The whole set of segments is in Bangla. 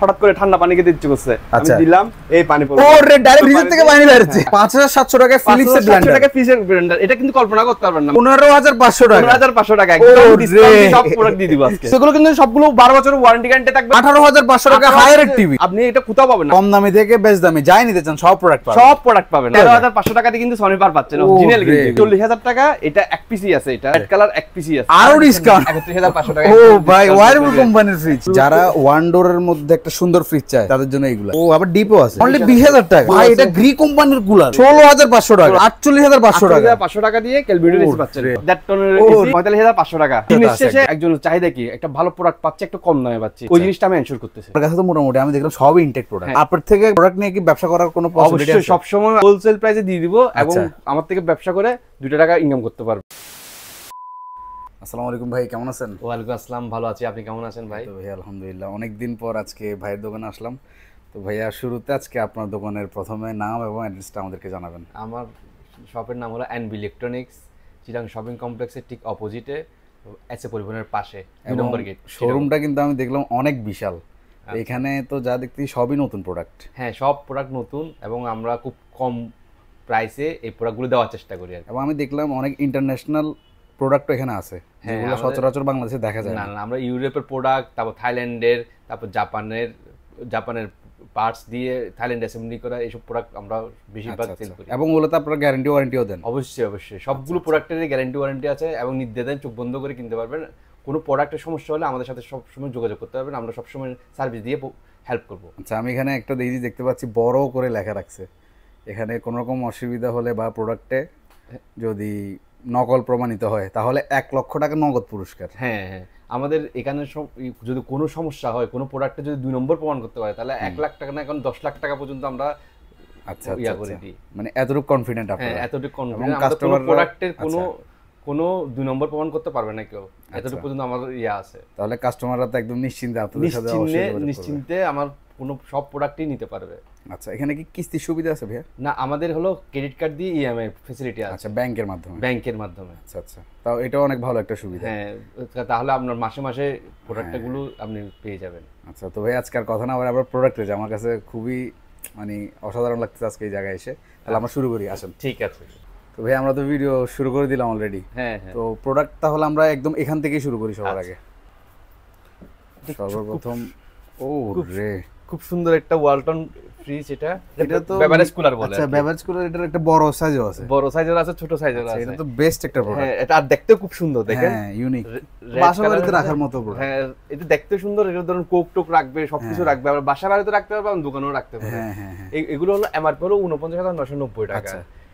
হঠাৎ করে ঠান্ডা পানি খেতে ইচ্ছে করছে, আমি দিলাম এই পানি পড়লো। ওরে ডাইরেক্ট ফ্রিজ থেকে পানি বের হচ্ছে। 5700 টাকা ফিলিপসের ব্লেন্ডার। 500 টাকা ফিলিপসের ব্লেন্ডার, এটা কিন্তু কল্পনা করতে পারবেন না। 15500 টাকা, 15500 টাকা একদম ডিসকাউন্টে সব প্রোডাক্ট দিয়ে দিব আজকে। সেগুলো কিন্তু সবগুলো 12 বছরের ওয়ারেন্টি গ্যারান্টি থাকবে। 18500 টাকা হায়ার টিভি, আপনি এটা কোথাও পাবেন না। কম দামি থেকে বেশ দামি যাই নিতে চান সব প্রোডাক্ট পাবেন, সব প্রোডাক্ট পাবেন। 13500 টাকা দিয়ে কিন্তু সনি পার পাচ্ছেন অরিজিনাল কিন্তু। 40000 টাকা এটা এক পিসি আছে, এটা রেড কালার এক পিসি আছে, আরো ডিসকাউন্ট 31500 টাকা। ও ভাই ওয়ারপুল কোম্পানির ফ্রিজ। যারা ওয়ান ডোরের মধ্যে একটা সুন্দর ফ্রিজ চায় তাদের জন্য এইগুলা। ও আবার ডিপও আছে, অনলি 20000 টাকা। ভাই এটা গ্রি কোম্পানির কুলার 16500 টাকা, 48500 টাকা, 500 টাকা দিয়ে ক্যালভিনিও এসি পাচ্ছেন। দ্যাট টনের এসি 45500 টাকা। জিনিস শেষে একজন চাহিদা কি একটা ভালো প্রোডাক্ট পাচ্ছে, একটু কম দামে পাচ্ছে, ওই জিনিসটা আমি এনশিওর করতেছি। আমার কাছে তো মোটামুটি আমি দেখলাম সবই ইনটেক প্রোডাক্ট। আপনার থেকে প্রোডাক্ট নিয়ে কি ব্যবসা করার কোনো পসিবিলিটি আছে? অবশ্যই সব সময় হোলসেল প্রাইসে দিয়ে দিব এবং আমার থেকে ব্যবসা করে 2 টাকা ইনকাম করতে পারবে। আসসালামু আলাইকুম ভাই, কেমন আছেন? ওয়ালাইকুম আসসালাম, ভালো আছি, আপনি কেমন আছেন ভাই? তো ভাই আলহামদুলিল্লাহ, অনেকদিন পর আজকে ভাইয়ের দোকানে আসলাম। তো ভাইয়া শুরুতে আজকে আপনার দোকানের প্রথমে নাম এবং অ্যাড্রেসটা আমাদেরকে জানাবেন। আমার শপের নাম হলো এনবি ইলেকট্রনিক্স, চিটাং শপিং কমপ্লেক্সের ঠিক অপোজিটে, এসএ পরিবহনের পাশে 2 নম্বর গেট। শোরুমটা কিন্তু আমি দেখলাম অনেক বিশাল। এখানে তো যা দেখতে সবই নতুন প্রোডাক্ট। হ্যাঁ, সব প্রোডাক্ট নতুন এবং আমরা খুব কম প্রাইসে এই প্রোডাক্টগুলো দেওয়ার চেষ্টা করি। এবং আমি দেখলাম অনেক ইন্টারন্যাশনাল প্রোডাক্ট এখানে আছে, যেগুলো সচরাচর বাংলাদেশে দেখা যায় না। আমরা ইউরোপের প্রোডাক্ট, তারপর থাইল্যান্ডের, তারপর জাপানের পার্টস দিয়ে থাইল্যান্ড অ্যাসেম্বলি করা এইসব প্রোডাক্ট আমরা বেশিরভাগ সেল করি। এবং ওগুলোতে আপনারা গ্যারান্টি ওয়ারেন্টিও দেন? অবশ্যই সবগুলো প্রোডাক্টেরই গ্যারান্টি ওয়ারেন্টি আছে এবং নির্দ্বিধায় চোখ বন্ধ করে কিনতে পারবেন। কোনো প্রোডাক্টের সমস্যা হলে আমাদের সাথে সবসময় যোগাযোগ করতে পারবেন, আমরা সবসময় সার্ভিস দিয়ে হেল্প করব। আচ্ছা, আমি এখানে একটা দেখতে পাচ্ছি বড় করে লেখা রাখছে, এখানে কোনো রকম অসুবিধা হলে বা প্রোডাক্টে যদি নকল প্রমাণিত হয় তাহলে 1 লক্ষ টাকা নগদ পুরস্কার। হ্যাঁ, আমাদের এখানে যদি কোনো সমস্যা হয়, কোনো প্রোডাক্টে যদি 2 নম্বর প্রমাণ করতে পারে তাহলে 1 লাখ টাকা না, এখন 10 লাখ টাকা পর্যন্ত আমরা করে দিই। মানে এতটুকু কনফিডেন্ট আপনারা? হ্যাঁ, এতটুকু কনফিডেন্ট। কাস্টমার প্রোডাক্টের কোনো 2 নম্বর প্রমাণ করতে পারবে না কেউ, এতটুকু পর্যন্ত আমাদের আছে। তাহলে কাস্টমাররা তো একদম নিশ্চিন্তে আপনাদের সাথে নিশ্চিন্তে আমার কোনো সব প্রোডাক্টই নিতে পারবে। আচ্ছা, এখানে কি কিস্তির সুবিধা আছে ভাইয়া? না, আমাদের হলো ক্রেডিট কার্ড দিয়ে ইএমআই ফ্যাসিলিটি আছে। আচ্ছা, ব্যাংকের মাধ্যমে। আচ্ছা, তাও এটা অনেক ভালো একটা সুবিধা। হ্যাঁ, তাহলে আপনার মাসে মাসে প্রোডাক্টগুলো আপনি পেয়ে যাবেন। আচ্ছা, তো ভাই আজকের কথা না আবার প্রোডাক্টে যে আমার কাছে খুবই মানে অসাধারণ লাগতেছে আজকে এই জায়গায় এসে। তাহলে আমরা শুরু করি, আসেন। ঠিক আছে। তো ভাই আমরা তো ভিডিও শুরু করে দিলাম অলরেডি। হ্যাঁ, তো প্রোডাক্ট তাহলে আমরা একদম এখান থেকেই শুরু করি সবার আগে। সর্বপ্রথম খুব সুন্দর একটা ওয়ালটন ফ্রিজ। এটা তো বেভারেজ কুলার বলে। আচ্ছা, বেভারেজ কুলার, এটার একটা বড় সাইজও আছে, ছোট সাইজের আছে। এটা তো বেস্ট একটা প্রোডাক্ট। হ্যাঁ, এটা দেখতেও খুব সুন্দর, দেখেন। হ্যাঁ, ইউনিক, বাসা বাড়িতে রাখার মতো প্রোডাক্ট। হ্যাঁ, এটা দেখতে সুন্দর। এটা ধরুন কোক টোক রাখবে, সবকিছু রাখবে, আবার বাসা বাড়িতে রাখতে পারবে, আর দোকানেও রাখতে পারবে। হ্যাঁ, এগুলো হলো এমআরপি হলো 49,990 টাকা।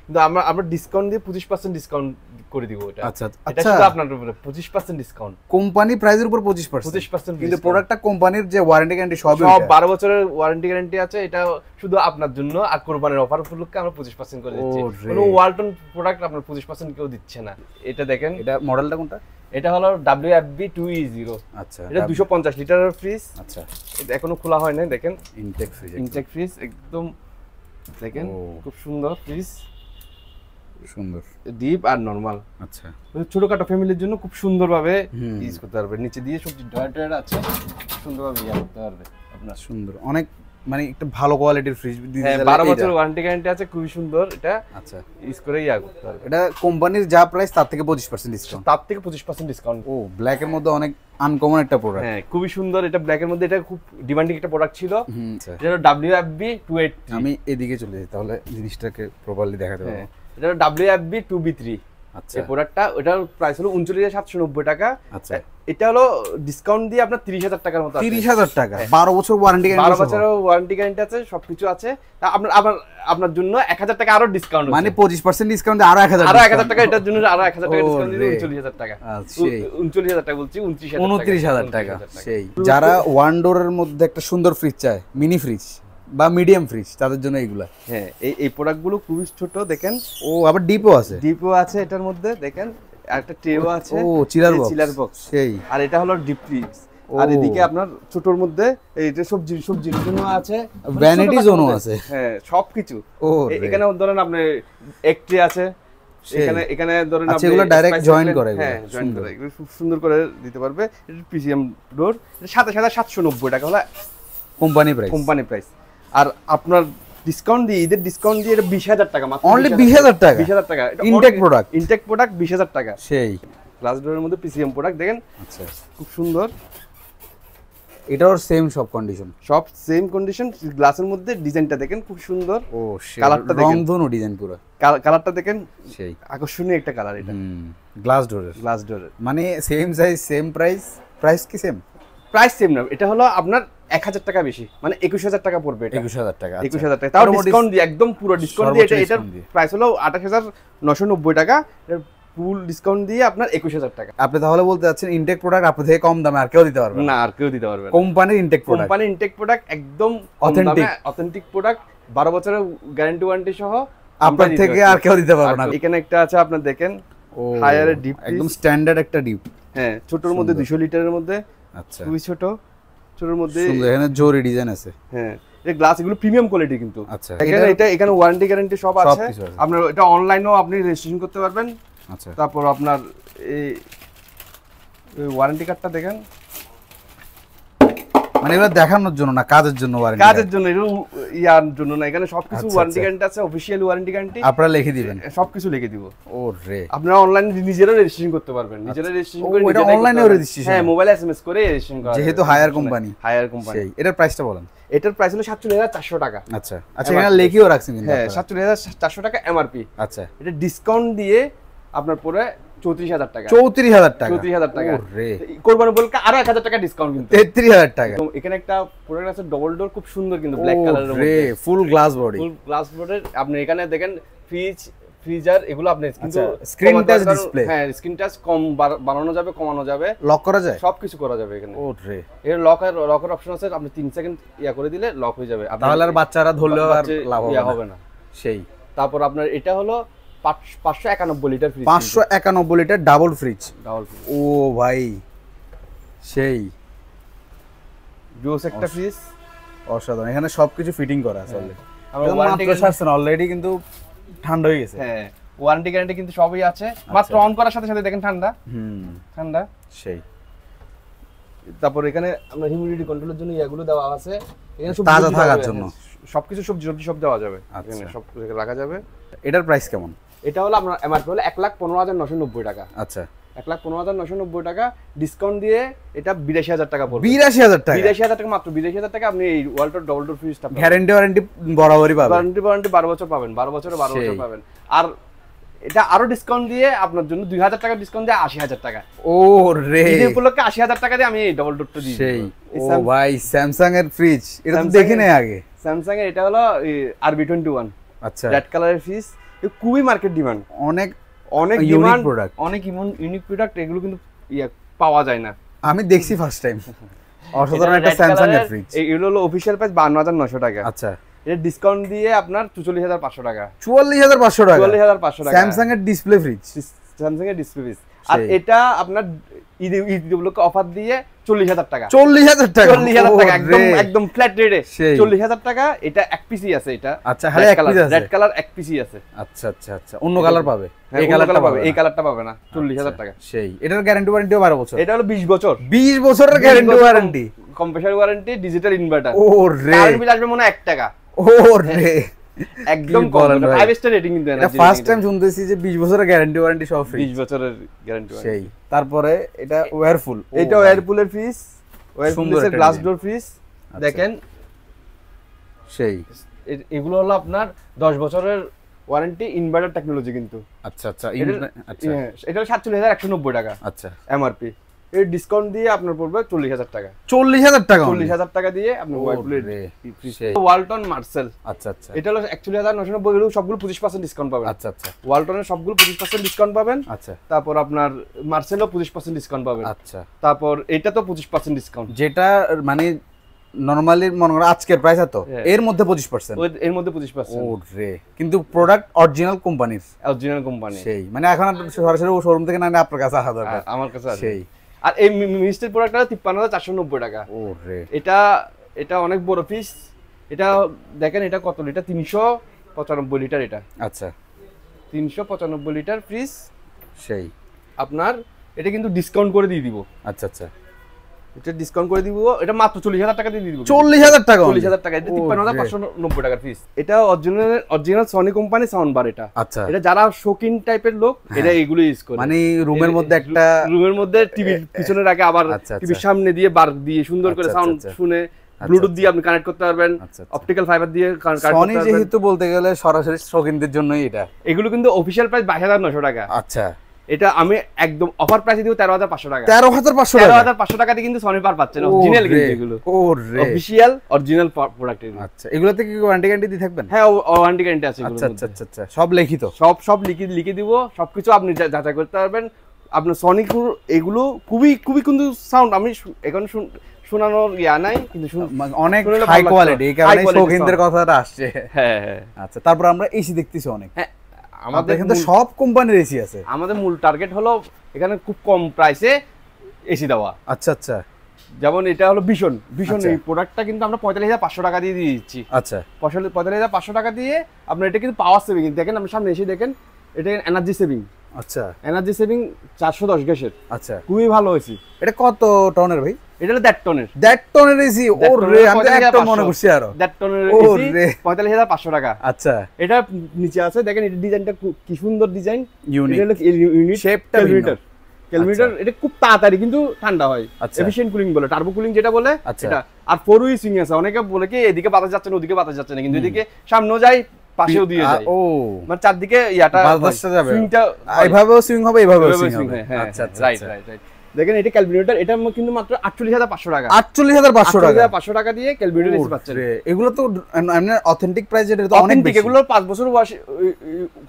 কিন্তু আমরা ডিসকাউন্ট দিয়ে 25% ডিসকাউন্ট করে দিব এটা। আচ্ছা, এটা শুধু আপনার উপরে 25% ডিসকাউন্ট, কোম্পানি প্রাইসের উপর 25%। কিন্তু প্রোডাক্টটা কোম্পানির যে ওয়ারেন্টি গ্যারান্টি সব 12 বছরের ওয়ারেন্টি গ্যারান্টি আছে। এটা শুধু আপনার জন্য আর কোরবানির অফার উপলক্ষে আমরা 25% করে দিচ্ছি। কোনো ওয়ালটন প্রোডাক্ট আপনার 25% কেউ দিচ্ছে না। এটা দেখেন, এটা মডেলটা কোনটা? এটা হলো WFB 2E0। আচ্ছা, এটা 250 লিটারের ফ্রিজ। আচ্ছা, এটা এখনো খোলা হয় নাই, দেখেন। ইনটেক ফ্রিজ একদম দেখেন, খুব সুন্দর ফ্রিজ, সুন্দর ডিপ আর নরমাল। আচ্ছা, ছোটখাটো ফ্যামিলির জন্য খুব সুন্দরভাবে ইউজ করতে পারবে। নিচে দিয়ে সব ড্রয়ার আছে, সুন্দরভাবে ইউজ করতে পারবে আপনার। সুন্দর, অনেক মানে একটা ভালো কোয়ালিটির ফ্রিজ দিতে। হ্যাঁ, 12 বছর ওয়ারেন্টি গ্যারান্টি আছে, খুবই সুন্দর। এটা আচ্ছা, ইউজ করে করতে পারবে। এটা কোম্পানির যা প্রাইস তার থেকে 25% ডিসকাউন্ট। তার থেকে 25% ডিসকাউন্ট। ও, ব্ল্যাক এর মধ্যে অনেক আনকমন একটা প্রোডাক্ট। হ্যাঁ, খুবই সুন্দর। এটা ব্ল্যাক এর মধ্যে, এটা খুব ডিমান্ডিং একটা প্রোডাক্ট ছিল। এটা হলো WFB 280। আমি এদিকে চলে যাই তাহলে জিনিসটাকে প্রপারলি দেখাতে পারবো। এটা হলো WFB 2B3। আচ্ছা, এই প্রোডাক্টটা, ওটার প্রাইস হলো 39,790 টাকা। আচ্ছা, এটা হলো ডিসকাউন্ট দিয়ে আপনার 30,000 টাকার মতো। 30,000 টাকা, 12 বছর ওয়ারেন্টি গ্যারান্টি। 12 বছরের ওয়ারেন্টি গ্যারান্টি আছে, সবকিছু আছে। তা আপনার জন্য 1000 টাকা আরো ডিসকাউন্ট, মানে 25% ডিসকাউন্ট দিয়ে আরো 1000 টাকা। এটার জন্য আরো 1000 টাকা ডিসকাউন্ট দিয়ে 39,000 টাকা। 39,000 টাকা বলছি, 29,000 টাকা। সেই যারা ওয়ান ডোরের মধ্যে একটা সুন্দর ফ্রিজ চায়, মিনি ফ্রিজ বা মিডিয়াম ফ্রিজ, তাদের জন্য এইগুলা। হ্যাঁ, এই প্রোডাক্টগুলো খুবই ছোট, দেখেন। ও, আবার ডিপও আছে এটার মধ্যে, দেখেন। একটা ট্রেও আছে। ও, চিলার বক্স। সেই, আর এটা হলো ডিপ ফ্রিজ। আর এদিকে আপনার ছোটর মধ্যে এইটা সবজির জন্য আছে, ভ্যানিটি জোনও আছে। হ্যাঁ, সবকিছু। এখানে ধরেন আপনি এক ট্রে আছে, এখানে ধরেন আপনি এগুলো ডাইরেক্ট জয়েন করে। হ্যাঁ, জয়েন করে এগুলো খুব সুন্দর করে দিতে পারবে। এটা পিসিএম ডোর, সাথে 790 টাকা হলো কোম্পানি প্রাইস। Company price. আর আপনার ডিসকাউন্ট দিয়ে, ঈদের ডিসকাউন্ট দিয়ে এটা 20,000 টাকা মাত্র। অনলি 20,000 টাকা। 20,000 টাকা। Intact product. ইনটেক প্রোডাক্ট 20,000 টাকা। সেই গ্লাস ডোরের মধ্যে পিসিএম প্রোডাক্ট দেখেন। আচ্ছা, খুব সুন্দর। এটাও সেম সব কন্ডিশন, সব সেম কন্ডিশন। গ্লাসের মধ্যে ডিজাইনটা দেখেন খুব সুন্দর। ও কালারটা দেখেন, রংধনু ডিজাইন পুরো। কালারটা দেখেন, সেই আকর্ষণীয় একটা কালার এটা। গ্লাস ডোরের। গ্লাস ডোরের মানে same size same price. Price কি সেম? প্রাইস সেম না, এটা হলো আপনার 1,000 টাকা বেশি, মানে 21,000 টাকা পড়বে এটা। 21,000 টাকা। 21,000 টাকা, তাও ডিসকাউন্ট দিয়ে, একদম পুরো ডিসকাউন্ট দিয়ে। এটার প্রাইস হলো 28,990 টাকা। এর ফুল ডিসকাউন্ট দিয়ে আপনার 21,000 টাকা। আপনি তাহলে বলতে যাচ্ছেন ইনটেক প্রোডাক্ট আপনি থেকে কম দামে আর কেউ দিতে পারবে না? আর কেউ দিতে পারবে না। কোম্পানির ইনটেক প্রোডাক্ট, কোম্পানির ইনটেক প্রোডাক্ট একদম অথেন্টিক, অথেন্টিক প্রোডাক্ট, 12 বছরের গ্যারান্টি ওয়ারেন্টি সহ আপনার থেকে আর কেউ দিতে পারবে না। এখানে একটা আছে আপনার দেখেন, হায়ারের ডিপ, একদম স্ট্যান্ডার্ড একটা ডিপ। হ্যাঁ, ছোটর মধ্যে 200 লিটারের মধ্যে। আচ্ছা, খুবই ছোট, ছোটর মধ্যে। সুন্দর, এখানে জরি ডিজাইন আছে। হ্যাঁ, এই গ্লাস এগুলো প্রিমিয়াম কোয়ালিটি কিন্তু। আচ্ছা, এখানে ওয়ারেন্টি গ্যারান্টি সব আছে। আপনার এটা অনলাইনেও আপনি রেজিস্ট্রেশন করতে পারবেন। আচ্ছা, তারপর আপনার এই ওয়ারেন্টি কার্ডটা দেখেন, মানে এগুলো দেখানোর জন্য না, কাজের জন্য ওয়ারেন্টি। কাজের জন্য, এটা ইয়ার জন্য না। এখানে সবকিছু ওয়ারেন্টি গ্যারান্টি আছে, অফিশিয়াল ওয়ারেন্টি গ্যারান্টি আপনারা লিখে দিবেন, সবকিছু লিখে দিব। ওরে, আপনারা অনলাইনে নিজেরা রেজিস্ট্রেশন করতে পারবেন। নিজেরা রেজিস্ট্রেশন করে, এটা অনলাইনেও রেজিস্ট্রেশন। হ্যাঁ, মোবাইলে এসএমএস করে রেজিস্ট্রেশন করা, যেহেতু হায়ার কোম্পানি। Higher company. সেই এটার প্রাইসটা বলেন। এটার প্রাইস হলো 47,400 টাকা। আচ্ছা আচ্ছা, এখানে লেখিও রাখছেন কিন্তু। হ্যাঁ, 47,400 টাকা এমআরপি। আচ্ছা, এটা ডিসকাউন্ট দিয়ে আপনার পরে 34,000 টাকা। 34,000 টাকা। 34,000 টাকা। ওরে, কোরবানি বলকে আরো 1,000 টাকা ডিসকাউন্ট কিন্তু। 33,000 টাকা। এখানে একটা প্রোডাক্ট আছে ডবল ডোর, খুব সুন্দর কিন্তু, ব্ল্যাক কালারের মধ্যে, ফুল গ্লাস বডি। ফুল গ্লাস বডির। আপনি এখানে দেখেন ফ্রিজ, ফ্রিজার, এগুলো আপনি কিন্তু স্ক্রিন টাচ ডিসপ্লে। হ্যাঁ, স্ক্রিন টাচ কম বানানো যাবে, কমানো যাবে, লক করা যায়, সবকিছু করা যাবে এখানে। ওরে, এর লকের অপশন আছে, আপনি 3 সেকেন্ড ইয়া করে দিলে লক হয়ে যাবে। তাহলে আর বাচ্চারা ধরলেও আর লাভ হবে না। সেই। তারপর আপনার এটা হলো 591 litre fridge. 591 litre double fridge. ও ভাই, সেই জোস একটা ফ্রিজ, অসাধারণ। এখানে সবকিছু ফিটিং করা আছে অলরেডি। আমরা ওয়ারেন্টি ছাড়ছেন অলরেডি, কিন্তু ঠান্ডা হয়ে গেছে। হ্যাঁ, ওয়ারেন্টি গ্যারান্টি কিন্তু সবই আছে। মাত্র অন করার সাথে সাথে দেখেন ঠান্ডা, ঠান্ডা। সেই। তারপর এখানে আমরা হিউমিডিটি কন্ট্রোলের জন্য ইয়াগুলো দেওয়া আছে। এখানে সব তাজা থাকার জন্য সবকিছু সব দেওয়া যাবে, এখানে সব রাখা যাবে। এটার প্রাইস কেমন? এটা হলো আপনার এমআরপি হলো 1,15,990 টাকা। আচ্ছা, 1,15,990 টাকা ডিসকাউন্ট দিয়ে এটা 82,000 টাকা পড়বে। 82,000 টাকা। 82,000 টাকা, মাত্র 82,000 টাকা। আপনি এই ওয়ালটন ডবল ডোর ফ্রিজটা গ্যারান্টি ওয়ারেন্টি বরাবরই পাবেন। ওয়ারেন্টি 12 বছর পাবেন, 12 বছরে 12 বছর পাবেন। আর এটা আরো ডিসকাউন্ট দিয়ে আপনার জন্য 2,000 টাকা ডিসকাউন্ট দিয়ে 80,000 টাকা। ও রে, এই উপলক্ষে 80,000 টাকা দিয়ে আমি এই ডবল ডোরটা দিই। সেই। ও ভাই, স্যামসাং এর ফ্রিজ, এটা তো দেখি নাই আগে। স্যামসাং এর এটা হলো RB21। আচ্ছা, রেড কালারের ফ্রিজ, খুবই মার্কেট ডিমান্ড, অনেক অনেক ইউনিক প্রোডাক্ট, অনেক ইউনিক প্রোডাক্ট। এগুলো কিন্তু পাওয়া যায় না। আমি দেখছি ফার্স্ট টাইম। অসাধারণ একটা স্যামসাং এর ফ্রিজ। এগুলো হলো অফিশিয়াল প্রাইস 52,900 টাকা। আচ্ছা, এটা ডিসকাউন্ট দিয়ে আপনার 44,500 টাকা। 44,500 টাকা। 44,500 টাকা স্যামসাং এর ডিসপ্লে ফ্রিজ, স্যামসাং এর ডিসপ্লে ফ্রিজ। আর এটা আপনার ঈদ উপলক্ষে অফার দিয়ে 40,000 টাকা। 40,000 টাকা। 40,000 টাকা একদম ফ্ল্যাট রেটে 40,000 টাকা। এটা এক পিসি আছে এটা। আচ্ছা, হ্যাঁ, এক পিস আছে, রেড কালার এক পিসি আছে। আচ্ছা আচ্ছা আচ্ছা, অন্য কালার পাবে? এই কালারটা পাবে, এই কালারটা পাবে না। 40,000 টাকা। সেই। এটার গ্যারান্টি ওয়ারেন্টিও 12 বছর। এটা হলো 20 বছর। 20 বছরের guarantee warranty, compressor warranty, digital inverter. ও রে, কারেন্ট বিল আসবে মনে হয় 1 টাকা। ও রে, একদম কম, 5 স্টার রেটিং কিন্তু। এটা ফার্স্ট টাইম শুনতেছি যে 20 বছরের গ্যারান্টি ওয়ারেন্টি সব ফ্রি। 20 বছরের গ্যারান্টি ওয়ারেন্টি। সেই। তারপরে এটা ওয়্যারফুল, এটা ওয়্যারপুলের ফ্রিজ, ওয়্যারপুলের গ্লাস ডোর ফ্রিজ দেখেন। সেই। এগুলো হলো আপনার 10 বছরের ওয়ারেন্টি, ইনভার্টার টেকনোলজি কিন্তু। আচ্ছা আচ্ছা, আচ্ছা, এটা 47,190 টাকা। আচ্ছা, এমআরপি। এর ডিসকাউন্ট দিয়ে আপনার পড়বে 40,000 টাকা। 40,000 টাকা। 40,000 টাকা দিয়ে আপনি ওয়ালটন মার্সেল। আচ্ছা আচ্ছা, এটা হলো 41,990। এগুলো সবগুলো 25% ডিসকাউন্ট পাবেন। আচ্ছা আচ্ছা, ওয়ালটনের সবগুলো 25% ডিসকাউন্ট পাবেন। আচ্ছা, তারপর আপনার মার্সেলও 25% ডিসকাউন্ট পাবেন। আচ্ছা, তারপর এটা তো 25% ডিসকাউন্ট, যেটা মানে নরমালি মনে করো আজকের প্রাইস এত, এর মধ্যে 25%। এর মধ্যে 25%। ও রে, কিন্তু প্রোডাক্ট অরিজিনাল কোম্পানির, অরিজিনাল কোম্পানি। সেই। মানে এখন সরাসরি শোরুম থেকে না আপনার কাছে আসা দরকার। আমার কাছে আছে। সেই। আর এই মিস্টের প্রোডাক্টটা 53,490 টাকা। ও রে, এটা অনেক বড় পিস। এটা দেখেন, এটা কত লিটার? 395 লিটার। এটা আচ্ছা, 395 লিটার ফ্রিজ। সেই। আপনার এটা কিন্তু ডিসকাউন্ট করে দিয়ে দিব। আচ্ছা আচ্ছা, এটা ডিসকাউন্ট করে দিব, এটা মাত্র 40,000 টাকা দিয়ে দিব। 40,000 টাকা? 40,000 টাকা, এটা 53,590 টাকার পিস। এটা original Sony company sound bar এটা। আচ্ছা, এটা যারা শৌখিন টাইপের লোক এটা এগুলো ইউজ করে, মানে রুমের মধ্যে একটা রুমের মধ্যে টিভির পিছনে রাখে, আবার টিভির সামনে দিয়ে বার দিয়ে সুন্দর করে সাউন্ড শুনে ব্লুটুথ দিয়ে আপনি কানেক্ট করতে পারবেন, অপটিক্যাল ফাইবার দিয়ে কানেক্ট করতে পারবেন। সনি যেহেতু বলতে গেলে সরাসরি শৌখিনদের জন্যই এটা। এগুলো কিন্তু অফিশিয়াল প্রাইস 22,900 টাকা। আচ্ছা, এটা আমি একদম অফার প্রাইসে দিব 13,500 টাকা। 13,500 টাকা? 13,500 টাকা দিয়ে কিন্তু সনি পার পাচ্ছেন, অরিজিনাল কিন্তু এগুলো। ওরে, অফিশিয়াল অরিজিনাল প্রোডাক্ট এগুলো। আচ্ছা, এগুলোতে কি ওয়ারেন্টি গ্যারান্টি দিয়ে থাকবেন? হ্যাঁ, ওয়ারেন্টি গ্যারান্টি আছে এগুলোর মধ্যে। আচ্ছা আচ্ছা, সব লিখিত? সব লিখে দিব, সবকিছু আপনি যাচাই করতে পারবেন। আপনার সনি এগুলো খুবই খুবই কিন্তু সাউন্ড আমি এখন শোনানোর ইয়া নাই, কিন্তু অনেক হাই কোয়ালিটি, এই কারণে শৌখিনদের কথাটা আসছে। হ্যাঁ হ্যাঁ। আচ্ছা, তারপর আমরা এসি দেখতেছি অনেক। হ্যাঁ, আমাদের এখানে সব কোম্পানির এসি আছে। আমাদের মূল টার্গেট হলো এখানে খুব কম প্রাইসে এসি দেওয়া। আচ্ছা আচ্ছা, যেমন এটা হলো ভীষণ এই প্রোডাক্টটা কিন্তু আমরা 45,500 টাকা দিয়ে দিচ্ছি। আচ্ছা, 45,500 টাকা দিয়ে আপনার এটা কিন্তু পাওয়ার সেভিং দেখেন, আপনি সামনে এসে দেখেন, এটা এনার্জি সেভিং। আচ্ছা, এনার্জি সেভিং 410 গ্যাসের। আচ্ছা, খুবই ভালো এসি। এটা কত টনের ভাই? এটা হলো 1.5 টনের। 1.5 টনের এসি? ওরে, আমি 1 টন মনে করছি আরো। 1.5 টনের এসি 45,500 টাকা। আচ্ছা, এটা নিচে আছে দেখেন, এটা ডিজাইনটা কি সুন্দর ডিজাইন, ইউনিক। এটা হলো ইউনিট শেপটা ক্যালকুলেটর। এটা খুব তাড়াতাড়ি কিন্তু ঠান্ডা হয়, এফিশিয়েন্ট কুলিং বলে, টার্বো কুলিং যেটা বলে এটা। আর 4 ওয়ে সুইং আছে, অনেকে বলে কি এদিকে বাতাস যাচ্ছে না ওদিকে বাতাস যাচ্ছে না, কিন্তু এদিকে সামনেও যায় পাশেও দিয়ে যায়। ও, মানে চারদিকে ইয়াটা বাতাসটা যাবে, সুইংটা এইভাবেও সুইং হবে, এইভাবেও সুইং হবে। আচ্ছা আচ্ছা, রাইট। দেখেন এটা ক্যালকুলেটর, এটা কিন্তু মাত্র 48,500 টাকা। 48,500 টাকা? 48,500 টাকা দিয়ে ক্যালকুলেটর এসে পাচ্ছেন। এগুলো তো এমনি অথেন্টিক প্রাইস, এটা তো অনেক বেশি। এগুলো 5 বছর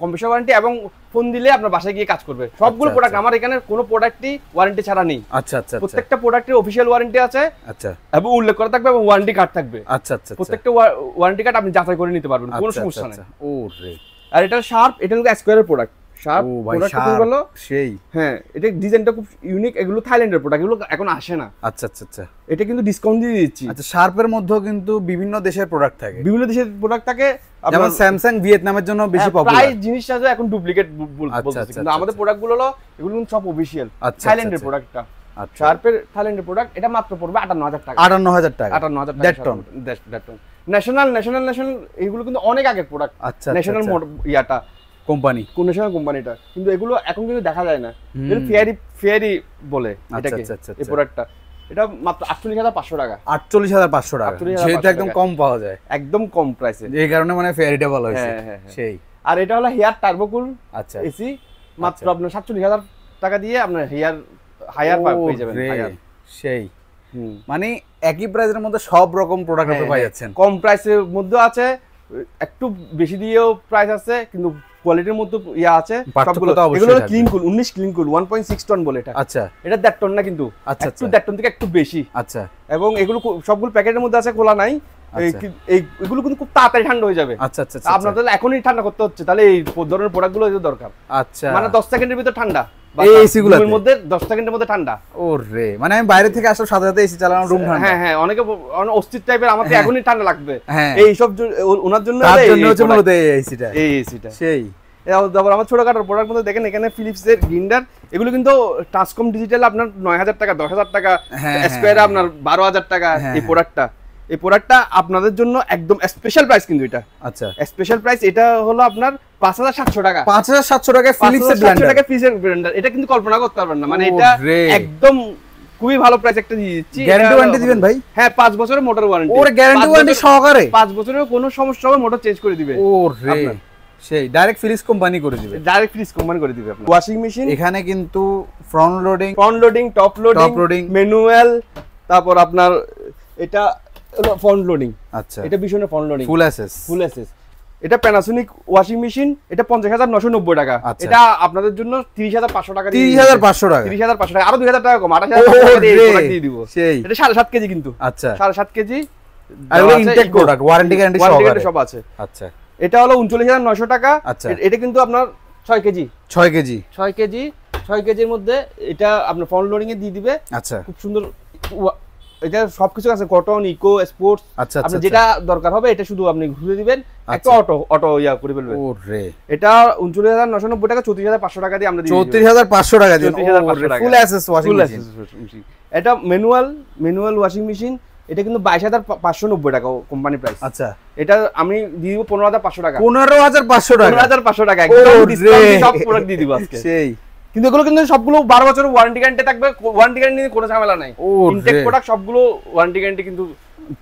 কম্প্রেসার ওয়ারেন্টি, এবং ফোন দিলে আপনার বাসায় গিয়ে কাজ করবে। সবগুলো প্রোডাক্ট আমার এখানে কোনো প্রোডাক্টই ওয়ারেন্টি ছাড়া নেই। আচ্ছা আচ্ছা, প্রত্যেকটা প্রোডাক্টের অফিশিয়াল ওয়ারেন্টি আছে। আচ্ছা, এবং উল্লেখ করা থাকবে এবং ওয়ারেন্টি কার্ড থাকবে। আচ্ছা আচ্ছা, প্রত্যেকটা ওয়ারেন্টি কার্ড আপনি যাচাই করে নিতে পারবেন, কোনো সমস্যা নেই। ওরে, আর এটা শার্প, এটা হলো স্কয়ারের প্রোডাক্ট। শার্প প্রোডাক্ট হলো সেই, হ্যাঁ, এটা ডিজাইনটা খুব ইউনিক। এগুলো থাইল্যান্ডের প্রোডাক্ট, এগুলো এখন আসে না। আচ্ছা আচ্ছা আচ্ছা, এটা কিন্তু ডিসকাউন্ট দিয়ে দিচ্ছি। আচ্ছা, শার্পের মধ্যেও কিন্তু বিভিন্ন দেশের প্রোডাক্ট থাকে, বিভিন্ন দেশের প্রোডাক্ট থাকে। যেমন স্যামসাং ভিয়েতনামের জন্য বেশি পপুলার। প্রায় জিনিসটা আছে এখন ডুপ্লিকেট বলতেছে, কিন্তু আমাদের প্রোডাক্টগুলো হলো এগুলো সব অফিশিয়াল থাইল্যান্ডের প্রোডাক্টটা। শার্পের থাইল্যান্ডের প্রোডাক্ট, এটা মাত্র পড়বে 58,000 টাকা। 58,000 টাকা? 58,000 টাকা। 1.5 টন। ন্যাশনাল এগুলো কিন্তু অনেক আগের প্রোডাক্ট। আচ্ছা, ন্যাশনাল ইয়াটা কোম্পানি, কোন ন্যাশনাল কোম্পানিটা, কিন্তু এগুলো এখন কিন্তু দেখা যায় না। এগুলো ফেয়ারি বলে এটাকে, এই প্রোডাক্টটা। এটা মাত্র 48,500 টাকা। 48,500 টাকা, যেটা একদম কম পাওয়া যায়, একদম কম প্রাইসে, এই কারণে মানে ফেয়ারিটা ভালো হয়েছে। সেই। আর এটা হলো হেয়ার টার্বোকুল। আচ্ছা, এসি মাত্র আপনার 47,000 টাকা দিয়ে আপনার হায়ার পেয়ে যাবেন। সেই, মানে একই প্রাইসের মধ্যে সব রকম প্রোডাক্ট আপনি পাই যাচ্ছেন। কম প্রাইসের মধ্যে আছে, একটু বেশি দিয়েও প্রাইস আছে, কিন্তু কোয়ালিটির মধ্যে ইয়া আছে সবগুলো। এগুলো clean cool 19 clean cool 1.6 ton বলে এটা। আচ্ছা, এটা 1.5 টন না কিন্তু, আচ্ছা, একটু 1.5 টন থেকে একটু বেশি। আচ্ছা, এবং এগুলো সবগুলো প্যাকেটের মধ্যে আছে, খোলা নাই। এগুলো কিন্তু খুব তাড়াতাড়ি ঠান্ডা হয়ে যাবে। আচ্ছা আচ্ছা, আপনাদের এখনই ঠান্ডা করতে হচ্ছে, তাহলে এই ধরনের প্রোডাক্টগুলো দরকার। আচ্ছা, মানে 10 সেকেন্ডের ভিতর ঠান্ডা, এই এসিগুলোর মধ্যে 10 সেকেন্ডের মধ্যে ঠান্ডা। ওরে, মানে আমি বাইরে থেকে আসার সাথে সাথে এসি চালানো, রুম ঠান্ডা। হ্যাঁ হ্যাঁ, অনেকে অস্থির টাইপের, আমাকে এখনই ঠান্ডা লাগবে, এই সব ওনার জন্য, তার জন্য হচ্ছে মূলত এই এসিটা। সেই। তারপর আমার ছোটখাটো প্রোডাক্ট মধ্যে দেখেন, এখানে ফিলিপসের গ্রিন্ডার, এগুলো কিন্তু ট্রান্সকম ডিজিটাল আপনার 9,000 টাকা, 10,000 টাকা, স্কয়ারে আপনার 12,000 টাকা। এই প্রোডাক্টটা আপনাদের জন্য একদম স্পেশাল প্রাইস কিন্তু এটা। আচ্ছা, স্পেশাল প্রাইস এটা হলো আপনার 5,700 টাকা। 5,700 টাকা ফিলিপসের ব্লেন্ডার। এটা কিন্তু কল্পনা করতে পারবেন না, মানে এটা একদম খুবই ভালো প্রাইস একটা দিয়ে দিচ্ছি। গ্যারান্টি ওয়ারেন্টি দিবেন ভাই? হ্যাঁ, 5 বছরের মোটর ওয়ারেন্টি। ওরে, গ্যারান্টি ওয়ারেন্টি সহকারে? 5 বছরের কোনো সমস্যা হবে মোটর চেঞ্জ করে দিবে। ওরে, সেই ডাইরেক্ট ফিলিপস কোম্পানি করে দিবে? ডাইরেক্ট ফিলিপস কোম্পানি করে দিবে। আপনার ওয়াশিং মেশিন এখানে কিন্তু front loading, top loading, manual, তারপর আপনার এটা হলো ফ্রন্ট লোডিং। আচ্ছা, এটা ভীষণ ফ্রন্ট লোডিং, ফুল এসএস। এটা প্যানাসোনিক ওয়াশিং মেশিন, এটা 50,990 টাকা। এটা আপনাদের জন্য 30,500 টাকা। 30,500 টাকা? 30,500 টাকা, আরো 2,000 টাকা কম, 28,000 টাকা দিয়ে প্রোডাক্ট দিয়ে দিব। সেই। এটা 7.5 কেজি কিন্তু। আচ্ছা, 7.5 কেজি। আর এগুলো ইনটেক প্রোডাক্ট, ওয়ারেন্টি গ্যারান্টি সব আছে। আচ্ছা, এটা হলো 39,900 টাকা। আচ্ছা, এটা কিন্তু আপনার 6 কেজি। 6 কেজির মধ্যে এটা আপনার ফ্রন্ট লোডিং এ দিয়ে দিবে। আচ্ছা, খুব সুন্দর এটা সবকিছু আছে, কটন, ইকো, স্পোর্টস, আচ্ছা আপনি যেটা দরকার হবে এটা শুধু আপনি ঘুরে দিবেন, একটা অটো ইয়া করে ফেলবেন। ওরে এটা 39,990 টাকা, 34,500 টাকা দিয়ে আমরা দিই। 34,500 টাকা দিয়ে 34,500 টাকা ফুল অ্যাসেস ওয়াশিং মেশিন। এটা ম্যানুয়াল ওয়াশিং মেশিন, এটা কিন্তু 22,590 টাকা কোম্পানি প্রাইস। আচ্ছা, এটা আমি দিয়ে দিব 15,500 টাকা। 15,500 টাকা, 15,500 টাকা একদম ডিসকাউন্ট, সব প্রোডাক্ট দিয়ে দিব আজকে। সেই কিন্তু এগুলো কিন্তু সবগুলো 12 বছরের ওয়ারেন্টি গ্যারান্টি থাকবে, ওয়ারেন্টি গ্যারান্টি নিয়ে কোনো ঝামেলা নাই। ইনটেক প্রোডাক্ট সবগুলো ওয়ারেন্টি গ্যারান্টি কিন্তু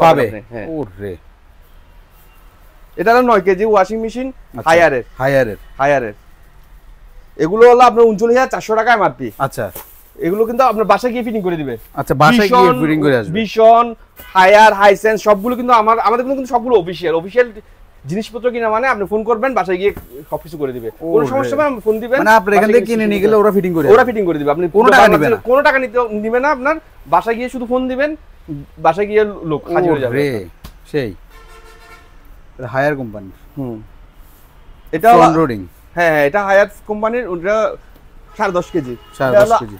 পাবে। হ্যাঁ, ওরে এটা হলো 9 কেজি ওয়াশিং মেশিন হায়ারের। এগুলো হলো আপনার 39,400 টাকা এমআরপি। আচ্ছা, এগুলো কিন্তু আপনার বাসায় গিয়ে ফিটিং করে দিবে। আচ্ছা, বাসায় গিয়ে ফিটিং করে আসবে। ভিশন, হায়ার, হাইসেন্স সবগুলো কিন্তু আমাদের কিন্তু সবগুলো অফিশিয়াল জিনিসপত্র কিনা মানে আপনি ফোন করবেন, বাসায় গিয়ে সবকিছু করে দিবে, কোনো সমস্যা হবে ফোন দিবেন, মানে আপনি এখান থেকে কিনে নিয়ে গেলে ওরা ফিটিং করে দিবে। আপনি কোনো টাকা নিবে না, আপনার বাসায় গিয়ে শুধু ফোন দিবেন, বাসায় গিয়ে লোক হাজির হয়ে যাবে। সেই হায়ার কোম্পানি। এটা লোডিং। হ্যাঁ, এটা হায়ার কোম্পানির, ওটা 10.5 কেজি। 10.5 কেজি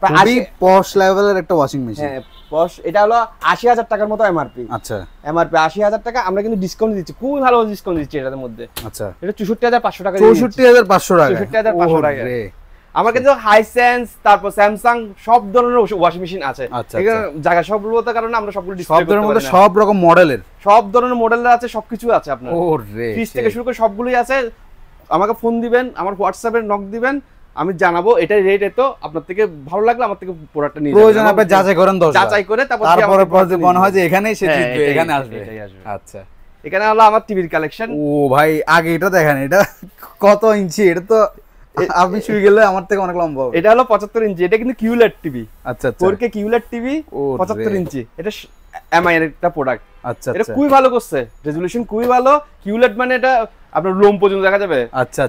খুবই পশ লেভেলের একটা ওয়াশিং মেশিন। হ্যাঁ, পশ। এটা হলো 80,000 টাকার মতো এমআরপি। আচ্ছা, এমআরপি 80,000 টাকা, আমরা কিন্তু ডিসকাউন্ট দিচ্ছি, খুব ভালো ডিসকাউন্ট দিচ্ছি এটার মধ্যে। আচ্ছা, এটা 64,500 টাকা। 64,500 টাকা, 64,500 টাকা। আমার কিন্তু হাইসেন্স, তারপর স্যামসাং সব ধরনের ওয়াশিং মেশিন আছে। এখানে জায়গা সবগুলোর কারণে আমরা সবগুলো ডিসপ্লে করতে পারি। সব রকম মডেলের, সব ধরনের মডেলের আছে, সবকিছু আছে আপনার। ওরে, ফ্রিজ থেকে শুরু করে সবগুলোই আছে। আমাকে ফোন দিবেন, আমার হোয়াটসঅ্যাপে নক দিবেন, আমি জানাবো এটা রেট এত, আপনার থেকে ভালো লাগলে আমার থেকে প্রোডাক্টটা নিয়ে প্রয়োজন আপনি যাচাই করেন, যাচাই করে তারপর মনে হয় যে এখানেই সে জিতবে, এখানে আসবে। আচ্ছা, এখানে হলো আমার টিভির কালেকশন। ও ভাই, আগে এটা দেখেন, এটা কত ইঞ্চি? এটা তো আপনি শুয়ে গেলে আমার থেকে অনেক লম্বা হবে। এটা হলো 75 ইঞ্চি, এটা কিন্তু কিউলেট টিভি। আচ্ছা, 4K কিউলেট টিভি, 75 ইঞ্চি। এটা এমআই এর একটা প্রোডাক্ট। আচ্ছা, এটা খুবই ভালো করছে, রেজোলিউশন খুবই ভালো। কিউলেট মানে এটা আপনার রুম পর্যন্ত দেখা যাবে। আচ্ছা,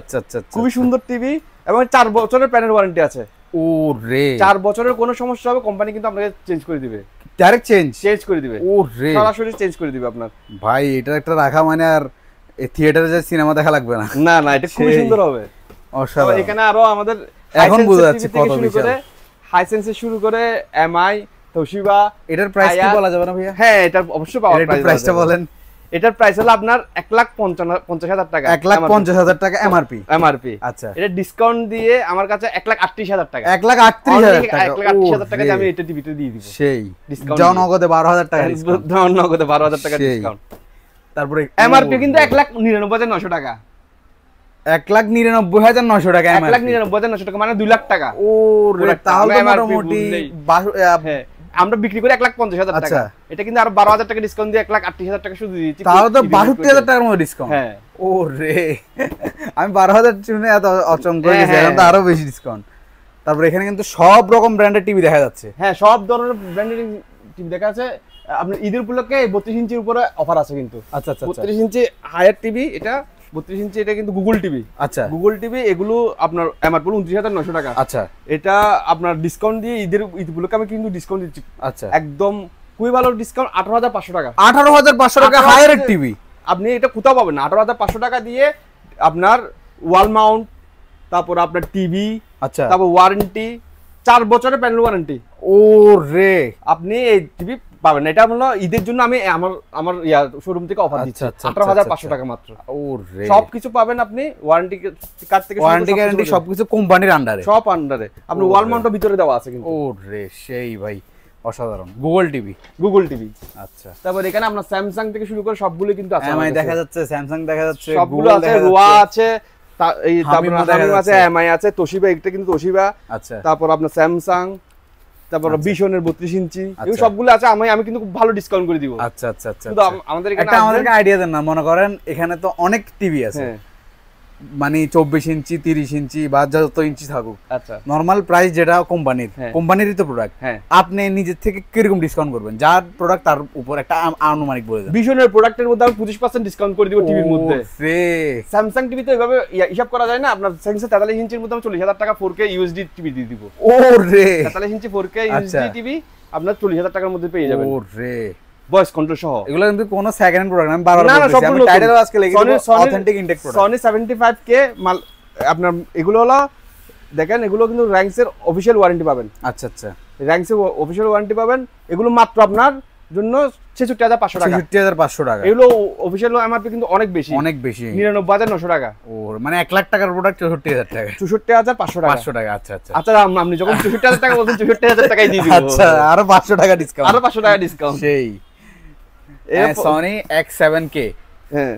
খুবই সুন্দর টিভি, এবং 4 বছরের প্যানেল ওয়ারেন্টি আছে। ওরে, 4 বছরের কোনো সমস্যা হবে কোম্পানি কিন্তু আপনাকে চেঞ্জ করে দিবে, ডাইরেক্ট চেঞ্জ করে দিবে। ওরে, সরাসরি চেঞ্জ করে দিবে আপনার। ভাই, এটা একটা রাখা মানে আর থিয়েটারে যে সিনেমা দেখা লাগবে না। না, এটা খুবই সুন্দর হবে। অসাধারণ। এখানে আরো আমাদের এখন বোঝা যাচ্ছে কত বিশাল। হাইসেন্সে শুরু করে এমআই, তোশিবা। এটার প্রাইস কি বলা যাবে না ভাইয়া? হ্যাঁ, এটা অবশ্যই পাওয়ার প্রাইস। প্রাইসটা বলেন। এটার প্রাইস হলো আপনার 1,50,000 টাকা। 1,50,000 টাকা এমআরপি। আচ্ছা, এটা ডিসকাউন্ট দিয়ে আমার কাছে 1,38,000 টাকা। 1,38,000 টাকা। 1,38,000 টাকা দিয়ে আমি এটা টিভিতে দিয়ে দিব। সেই যাও নগদে 12,000 টাকা ডিসকাউন্ট। নগদে 12,000 টাকা ডিসকাউন্ট। তারপরে এমআরপি কিন্তু 1,99,900 টাকা। 1,99,900 টাকা। 1,99,900 টাকা মানে 2 লাখ টাকা। ওরে, তাহলে মোটামুটি আমরা বিক্রি করি 1,50,000 টাকা। এটা কিন্তু আরো 12,000 টাকা ডিসকাউন্ট দিয়ে 1,38,000 টাকা শুধু দিচ্ছি। তাহলে তো 62,000 টাকার মতো ডিসকাউন্ট। হ্যাঁ, ওরে, আমি 12,000 শুনে এত অচমক হয়ে গেছি, এখন তো আরো বেশি ডিসকাউন্ট। তারপর এখানে কিন্তু সব রকম ব্র্যান্ডের টিভি দেখা যাচ্ছে। হ্যাঁ, সব ধরনের ব্র্যান্ডের টিভি দেখা আছে। আপনার ঈদের উপলক্ষে 32 ইঞ্চির উপরে অফার আছে কিন্তু। আচ্ছা, 32 ইঞ্চি হায়ার টিভি, এটা 32 ইঞ্চি, এটা কিন্তু গুগল টিভি। আচ্ছা, গুগল টিভি এগুলো আপনার এমআরপি 29,900 টাকা। আচ্ছা, এটা আপনার ডিসকাউন্ট দিয়ে ঈদ উপলক্ষে আমি কিন্তু ডিসকাউন্ট দিচ্ছি। আচ্ছা, একদম খুবই ভালো ডিসকাউন্ট, 18,500 টাকা। 18,500 টাকা হায়ার টিভি আপনি এটা কোথাও পাবেন না। 18,500 টাকা দিয়ে আপনার ওয়াল মাউন্ট, তারপর আপনার টিভি, আচ্ছা, তারপর ওয়ারেন্টি, 4 বছরের প্যানেল ওয়ারেন্টি। ওরে, আপনি এই টিভি পাবেন। এটা হলো ঈদের জন্য আমি আমার শোরুম থেকে অফার দিচ্ছি। 18,500 টাকা মাত্র। ওরে, সবকিছু পাবেন আপনি, ওয়ারেন্টি কার্ড থেকে ওয়ারেন্টি গ্যারান্টি সবকিছু কোম্পানির আন্ডারে, সব আন্ডারে। আপনি ওয়াল মাউন্টটা ভিতরে দেওয়া আছে কিন্তু। ওরে, সেই ভাই অসাধারণ। Google TV. আচ্ছা, তারপর এখানে আপনার স্যামসাং থেকে শুরু করে সবগুলো কিন্তু আছে। এমআই দেখা যাচ্ছে, স্যামসাং দেখা যাচ্ছে, সবগুলো আছে, রোয়া আছে, এই তারপর হামিম আছে, এমআই আছে, তোশিবা, এটা কিন্তু তোশিবা। আচ্ছা, তারপর আপনার স্যামসাং, তারপর ভিশনের 32 ইঞ্চি, এই সবগুলো আছে। আমি কিন্তু খুব ভালো ডিসকাউন্ট করে দিব। আচ্ছা, কিন্তু আমাদের এখানে আমাদেরকে আইডিয়া দেন না। মনে করেন এখানে তো অনেক টিভি আছে, মানে 24 ইঞ্চি, 30 ইঞ্চি বা যত ইঞ্চি থাকুক। আচ্ছা, নরমাল প্রাইস যেটা কোম্পানিরই তো প্রোডাক্ট, আপনি নিজের থেকে কিরকম ডিসকাউন্ট করবেন? যার প্রোডাক্ট তার উপর একটা আনুমানিক বলে দেন। ভিশনের প্রোডাক্টের মধ্যে আমি 25% ডিসকাউন্ট করে দিব টিভির মধ্যে। স্যামসাং টিভি তো এইভাবে হিসাব করা যায় না। আপনার স্যামসাং 43 ইঞ্চির মধ্যে আমি 40,000 টাকা 4K ইউএসডি টিভি দিয়ে দিব। ওরে, 43 ইঞ্চি 4K ইউএসডি টিভি আপনার 40,000 টাকার মধ্যে পেয়ে যাবেন। ওরে, ভয়েস কন্ট্রোল সহ। এগুলো কিন্তু কোনো সেকেন্ড হ্যান্ড প্রোডাক্ট, আমি বারবার বলছি, আমি টাইটেল আজকে লিখে দেব authentic intact product. Sony 75K মাল আপনার এগুলো হলো দেখেন, এগুলো কিন্তু র্যাঙ্কস এর অফিশিয়াল ওয়ারেন্টি পাবেন। আচ্ছা, র্যাঙ্কসে অফিশিয়াল ওয়ারেন্টি পাবেন, এগুলো মাত্র আপনার জন্য 66500 টাকা। 66500 টাকা, এগুলো অফিশিয়াল এমআরপি কিন্তু অনেক বেশি, অনেক বেশি, 99900 টাকা। ও মানে 1 লাখ টাকার প্রোডাক্ট 64000 টাকা, 64500 টাকা, 500 টাকা। আচ্ছা আচ্ছা আচ্ছা, আপনি যখন 64000 টাকা বলছেন 64000 টাকাই দিয়ে দিব। আচ্ছা, আরো 500 টাকা ডিসকাউন্ট, আরো 500 টাকা ডিসকাউন্ট। সেই Sony X7K, হ্যাঁ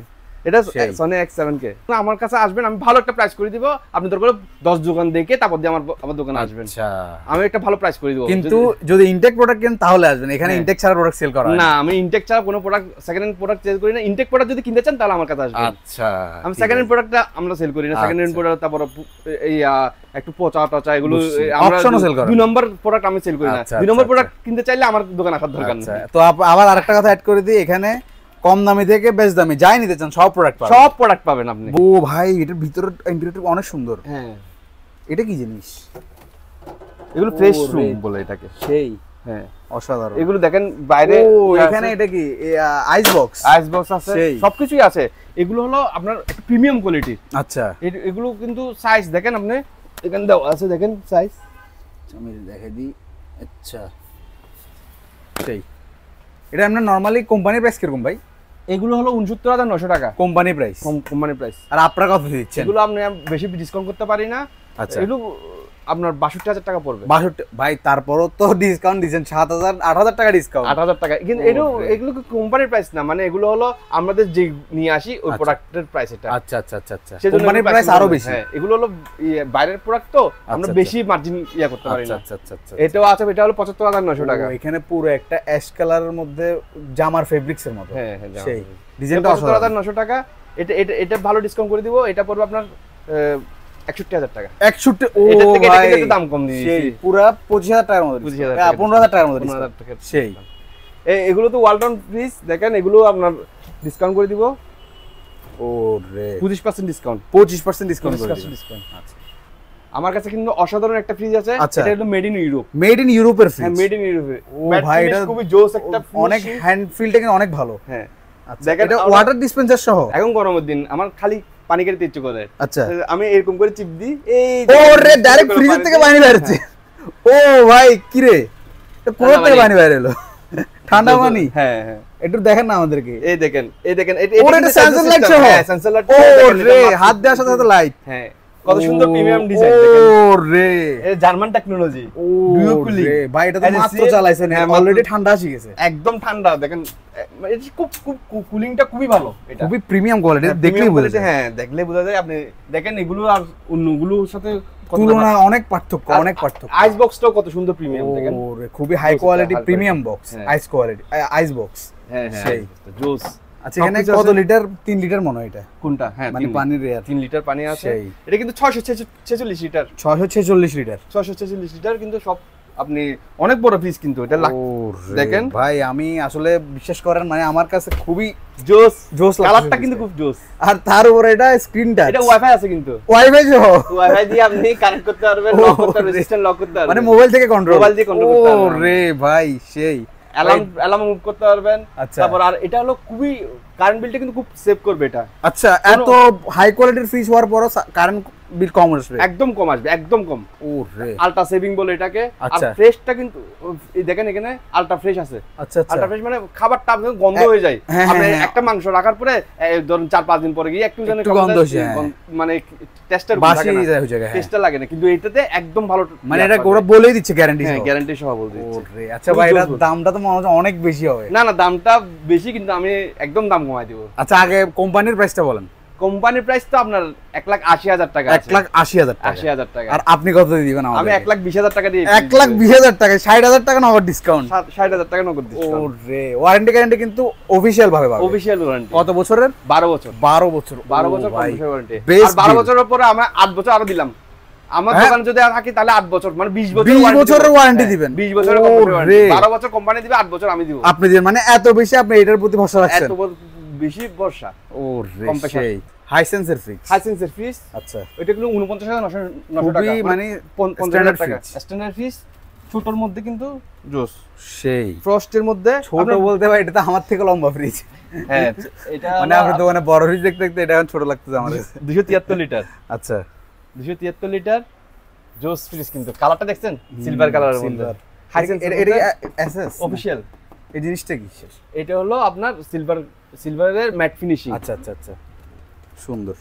এটা Sony X7K। আমার কাছে আসবেন, আমি ভালো একটা প্রাইস করে দিব। আপনি দরকার 10 দোকান দেখে তারপর দিয়ে আমার দোকানে আসবেন। আচ্ছা, আমি একটা ভালো প্রাইস করে দিব। কিন্তু যদি ইনটেক প্রোডাক্ট কিনেন তাহলে আসবেন, এখানে ইনটেক ছাড়া প্রোডাক্ট সেল করা হয় না। আমি ইনটেক ছাড়া কোনো product, second hand product sale করি না। ইনটেক প্রোডাক্ট যদি কিনতে চান তাহলে আমার কাছে আসবেন। আচ্ছা, আমি সেকেন্ড হ্যান্ড প্রোডাক্টটা আমরা সেল করি না। সেকেন্ড হ্যান্ড প্রোডাক্ট তারপর এই একটু পচা টচা এগুলো আমরা অপশনও সেল করি। 2 নম্বর প্রোডাক্ট আমি সেল করি না। 2 নম্বর প্রোডাক্ট কিনতে চাইলে আমার দোকানে আসার দরকার নেই। তো আবার আরেকটা কথা অ্যাড করে দিই, এখানে কম দামি থেকে বেশ দামি যাই নিতে চান সব প্রোডাক্ট পাবেন, সব প্রোডাক্ট পাবেন আপনি। ও ভাই, এটার ভিতরে ইন্টেরিয়র অনেক সুন্দর। হ্যাঁ, এটা কি জিনিস? এগুলো ফ্রেশ রুম বলে এটাকে। সেই, হ্যাঁ, অসাধারণ। এগুলো দেখেন বাইরে। ও এখানে এটা কি আইস বক্স? আইস বক্স আছে, সবকিছুই আছে। এগুলো হলো আপনার একটা প্রিমিয়াম কোয়ালিটি। আচ্ছা, এগুলো কিন্তু সাইজ দেখেন আপনি, এখানে দেওয়া আছে, দেখেন সাইজ। আমি দেখাই দিই। আচ্ছা, সেই এটা আমরা নরমালি কোম্পানি প্রাইস কিরকম ভাই? এগুলো হলো 69900 টাকা কোম্পানি প্রাইস। Company price. আর আপনারা কত দিচ্ছেন? এগুলো আপনি বেশি ডিসকাউন্ট করতে পারি না। আচ্ছা, এগুলো আপনার 62000 টাকা পড়বে। 62 ভাই, তারপরও তো ডিসকাউন্ট দিবেন 7000 8000 টাকা ডিসকাউন্ট। 8000 টাকা, কিন্তু এগুলো কোম্পানির প্রাইস না, মানে এগুলো হলো আমাদের যে নিয়ে আসি ওই প্রোডাক্টের প্রাইস এটা। আচ্ছা আচ্ছা আচ্ছা আচ্ছা, কোম্পানির প্রাইস আরো বেশি। হ্যাঁ, এগুলো হলো বাইরের প্রোডাক্ট, তো আমরা বেশি মার্জিন করতে পারি না। আচ্ছা আচ্ছা আচ্ছা, এটাও আছে, এটা হলো 75900 টাকা। এখানে পুরো একটা অ্যাশ কালারের মধ্যে জামার ফেব্রিক্স এর মতো। হ্যাঁ হ্যাঁ, সেই ডিজাইনটা 75900 টাকা। এটা ভালো ডিসকাউন্ট করে দিব। এটা পড়বে আপনার 61000 টাকা। 61। ও ভাই, এটা দাম কম দিয়েছি, সেই পুরো 25000 টাকার মতো, 15000 টাকার মতো, 15000 টাকা। সেই এগুলো তো ওয়ালটন ফ্রিজ দেখেন, এগুলো আপনার ডিসকাউন্ট করে দিব। ও রে, 25% ডিসকাউন্ট, 25% ডিসকাউন্ট করে দিবেন। ডিসকাউন্ট। আচ্ছা, আমার কাছে কিন্তু অসাধারণ একটা ফ্রিজ আছে। এটা হলো made in Europe. Made in ইউরোপের ফ্রিজ? হ্যাঁ, মেড ইন ইউরোপে। ও ভাই, এটা খুবই জোস একটা, অনেক হ্যান্ড ফিলটা কিন্তু অনেক ভালো। হ্যাঁ, দেখেন এটা ওয়াটার ডিসপেন্সার সহ। এখন গরমের দিন আমার খালি পানি খেতে ইচ্ছে করে। আচ্ছা, আমি এরকম করে চিপ দিই, এই ওরে ডাইরেক্ট ফ্রিজের থেকে পানি বের হচ্ছে। ও ভাই, কি রে, এটা পুরো থেকে পানি বের হলো, ঠান্ডা পানি। হ্যাঁ হ্যাঁ, একটু দেখেন না আমাদেরকে। এই দেখেন এটা সেন্সর লাইট সহ। হ্যাঁ, সেন্সর লাইট। ও রে, হাত দেওয়ার সাথে সাথে লাইট। হ্যাঁ, কত সুন্দর প্রিমিয়াম ডিজাইন দেখেন। ও রে, এটা জার্মান টেকনোলজি। ও রে ভাই, এটা তো মাত্র চালাইছেন, অলরেডি ঠান্ডা আসি গেছে, একদম ঠান্ডা। দেখেন এটা খুব কুলিংটা খুবই ভালো, এটা খুবই প্রিমিয়াম কোয়ালিটি, দেখলেই বোঝা যায়। হ্যাঁ, দেখলে বোঝা যায়। আপনি দেখেন এগুলো আর অন্যগুলোর সাথে তুলনা অনেক পার্থক্য, অনেক পার্থক্য। আইস বক্সটাও কত সুন্দর প্রিমিয়াম দেখেন। ও রে, খুবই হাই কোয়ালিটি প্রিমিয়াম বক্স, আইস কোয়ালিটি আইস বক্স। হ্যাঁ হ্যাঁ, সেই জোস। আচ্ছা, এখানে কত লিটার? 3 লিটার মনে হয় এটা। কোনটা? হ্যাঁ, মানে পানির রেয়ার 3 লিটার পানি আছে। এটা কিন্তু 646 লিটার, 646 লিটার, 646 লিটার। কিন্তু সব আপনি অনেক বড় ফ্রিজ কিন্তু এটা। দেখেন ভাই, আমি আসলে বিশ্বাস করেন, মানে আমার কাছে খুবই জোস লাগছে, কালারটা কিন্তু খুব জোস। আর তার উপরে এটা স্ক্রিন টাচ, এটা ওয়াইফাই আছে, কিন্তু ওয়াইফাই সহ, ওয়াইফাই দিয়ে আপনি কানেক্ট করতে পারবেন, লক করতে পারবেন, রেজিস্ট্যান্ট লক করতে পারবেন, মানে মোবাইল থেকে কন্ট্রোল করতে পারবেন। ও রে ভাই, সেই অ্যালার্ম মুভ করতে পারবেন। আচ্ছা, তারপর আর এটা হলো খুবই কারেন্ট বিলটা কিন্তু খুব সেভ করবে এটা। আচ্ছা, এত হাই কোয়ালিটির ফ্রিজ হওয়ার পরও কারেন্ট বিল কম আসবে? একদম কম আসবে, একদম কম। ও রে, আলট্রা সেভিং বলে এটাকে। আর আচ্ছা, ফ্রেশটা কিন্তু এই দেখেন এখানে আলট্রা ফ্রেশ আছে। আচ্ছা আচ্ছা, আলট্রা ফ্রেশ মানে খাবারটা আপনার গন্ধ হয়ে যায়। আপনি একটা মাংস রাখার পরে ধরুন 4-5 দিন পরে গিয়ে একটু জানেন গন্ধ হয়ে যায়, মানে টেস্টার বাসি যায় হয়ে যায়, টেস্টটা লাগে না। কিন্তু এটাতে একদম ভালো, মানে এটা ওরা বলেই দিচ্ছে গ্যারান্টি সহ। হ্যাঁ, গ্যারান্টি সহ বলে দিচ্ছে। ও রে, আচ্ছা ভাই, এটার দামটা তো মনে হচ্ছে অনেক বেশি হবে। না না, দামটা বেশি, কিন্তু আমি একদম দাম কমাই দিব। আচ্ছা, আগে কোম্পানির প্রাইসটা বলেন। কোম্পানির প্রাইস তো আপনার 1,80,000 টাকা, 1,80,000 টাকা। 80,000 টাকা। আর আপনি কত দিয়ে দিবেন আমাদের? আমি 1,20,000 টাকা দিয়ে 1,20,000 টাকা, 60,000 টাকা নগদ ডিসকাউন্ট, 60,000 টাকা নগদ ডিসকাউন্ট। ও রে, ওয়ারেন্টি গ্যারান্টি কিন্তু অফিশিয়াল ভাবে পাবে। অফিশিয়াল ওয়ারেন্টি কত বছরের? 12 বছর। 12 বছর, 12 বছর অফিশিয়াল ওয়ারেন্টি। আর 12 বছরের পরে আমরা 8 বছর আরো দিলাম। আমার দোকানে যদি আর থাকি তাহলে 8 বছর, মানে 20 বছর 20 বছরের ওয়ারেন্টি দিবেন। 20 বছরের ওয়ারেন্টি, 12 বছর কোম্পানি দিবে, 8 বছর আমি দিব। আপনি দিবেন, মানে এত বেশি আপনি এটার প্রতি ভরসা রাখছেন? এত বেশি ভরসা। ও রে, সেই হাইসেন্সের ফ্রিজ। হাইসেন্সের ফ্রিজ। আচ্ছা, এটা কিন্তু 49,900 টাকা, মানে 50,000 টাকা স্ট্যান্ডার্ড ফ্রিজ। ছোটর মধ্যে কিন্তু জোস, সেই ফ্রস্টের মধ্যে। ছোট বলতে ভাই, এটা তো আমার থেকে লম্বা ফ্রিজ। হ্যাঁ, এটা মানে আপনার দোকানে বড় ফ্রিজ দেখতে দেখতে এটা এখন ছোট লাগতেছে আমার কাছে। 273 লিটার। আচ্ছা, 273 লিটার জোস ফ্রিজ। কিন্তু কালারটা দেখছেন সিলভার কালারের মধ্যে। এটা এসএস অফিশিয়াল। এই জিনিসটা কি? এটা হলো আপনার সিলভারের ম্যাট ফিনিশিং। আচ্ছা আচ্ছা আচ্ছা, সুন্দর।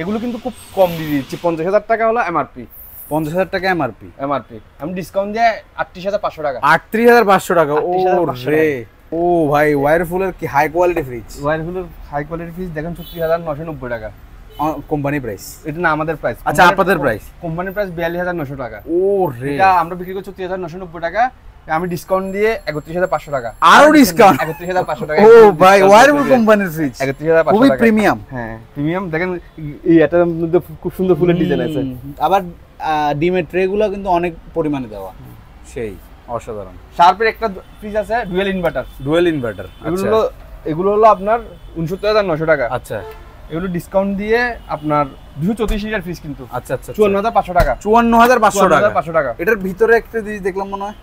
এগুলো কিন্তু খুব কম দিয়ে দিচ্ছি, 50,000 টাকা হলো এমআরপি। 50,000 টাকা এমআরপি। আমি ডিসকাউন্ট দিয়ে 38,500 টাকা। 38,500 টাকা। ও 38,500 রে, ও ভাই ওয়ারফুলের কি হাই কোয়ালিটি ফ্রিজ। ওয়ারফুলের হাই কোয়ালিটি ফ্রিজ দেখেন 36,990 টাকা কোম্পানি প্রাইস। এটা না আমাদের প্রাইস। আচ্ছা আপনাদের প্রাইস? কোম্পানির প্রাইস 42,900 টাকা। ও রে, এটা আমরা বিক্রি করছি 36,990 টাকা, আমি ডিসকাউন্ট দিয়ে 31,500 টাকা। আরো ডিসকাউন্ট? 31,500 টাকা। ও ভাই ওয়ারফুল কোম্পানির ফ্রিজ 31,500 খুবই টাকা। প্রিমিয়াম। হ্যাঁ প্রিমিয়াম। দেখেন এই এটার মধ্যে খুব সুন্দর ফুলের ডিজাইন আছে। আবার ডিমের ট্রে গুলো কিন্তু অনেক পরিমাণে দেওয়া, সেই অসাধারণ। শার্পের একটা ফ্রিজ আছে ডুয়েল ইনভার্টার। Dual inverter. এগুলো হলো আপনার 69,900 টাকা। আচ্ছা, এগুলো ডিসকাউন্ট দিয়ে আপনার 234 লিটার ফ্রিজ কিন্তু। আচ্ছা আচ্ছা, 54,500 টাকা। 54,500 টাকা। এটার ভিতরে একটা জিনিস দেখলাম মনে হয়,